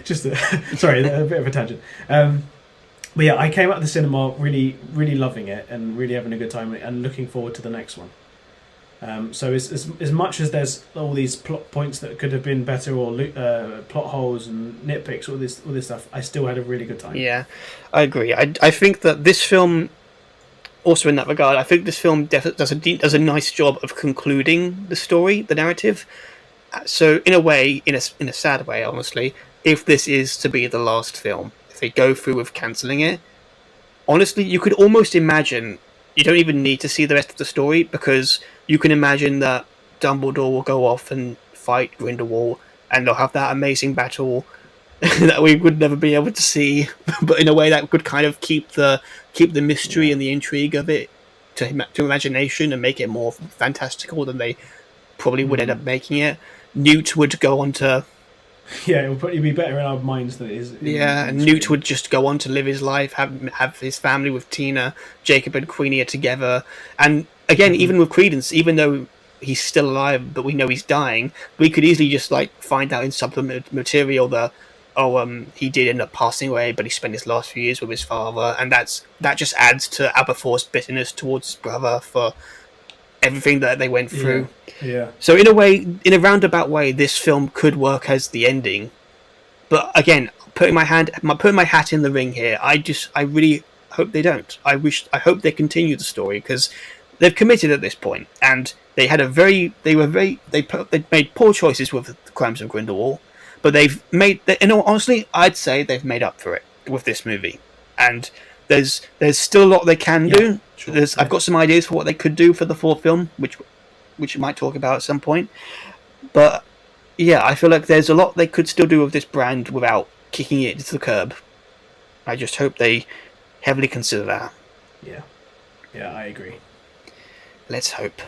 Sorry, a bit of a tangent. But yeah, I came out of the cinema really, really loving it and really having a good time and looking forward to the next one. So as much as there's all these plot points that could have been better or plot holes and nitpicks, all this stuff, I still had a really good time. Yeah, I agree. I think that this film, also in that regard, I think this film definitely does a nice job of concluding the story, the narrative. So in a way, in a sad way, honestly, if this is to be the last film, if they go through with cancelling it, honestly, you could almost imagine you don't even need to see the rest of the story, because you can imagine that Dumbledore will go off and fight Grindelwald, and they'll have that amazing battle that we would never be able to see, but in a way that could kind of keep the mystery and the intrigue of it to imagination and make it more fantastical than they probably would end up making it. Newt would go on to... Yeah, it would probably be better in our minds than it is. And Newt would just go on to live his life, have his family with Tina, Jacob and Queenie are together. And again, even with Credence, even though he's still alive, but we know he's dying, we could easily just find out in supplement material that, he did end up passing away, but he spent his last few years with his father, and that just adds to Aberforth's bitterness towards his brother for everything that they went through. Yeah. So in a way, in a roundabout way, this film could work as the ending. But again, putting my hat in the ring here, I really hope they don't. I hope they continue the story, because they've committed at this point, and they made poor choices with the Crimes of Grindelwald, but honestly, I'd say they've made up for it with this movie. And there's still a lot they can do. Sure. I've got some ideas for what they could do for the fourth film, which we might talk about at some point. But yeah, I feel like there's a lot they could still do with this brand without kicking it to the curb. I just hope they heavily consider that. Yeah, I agree. Let's hope.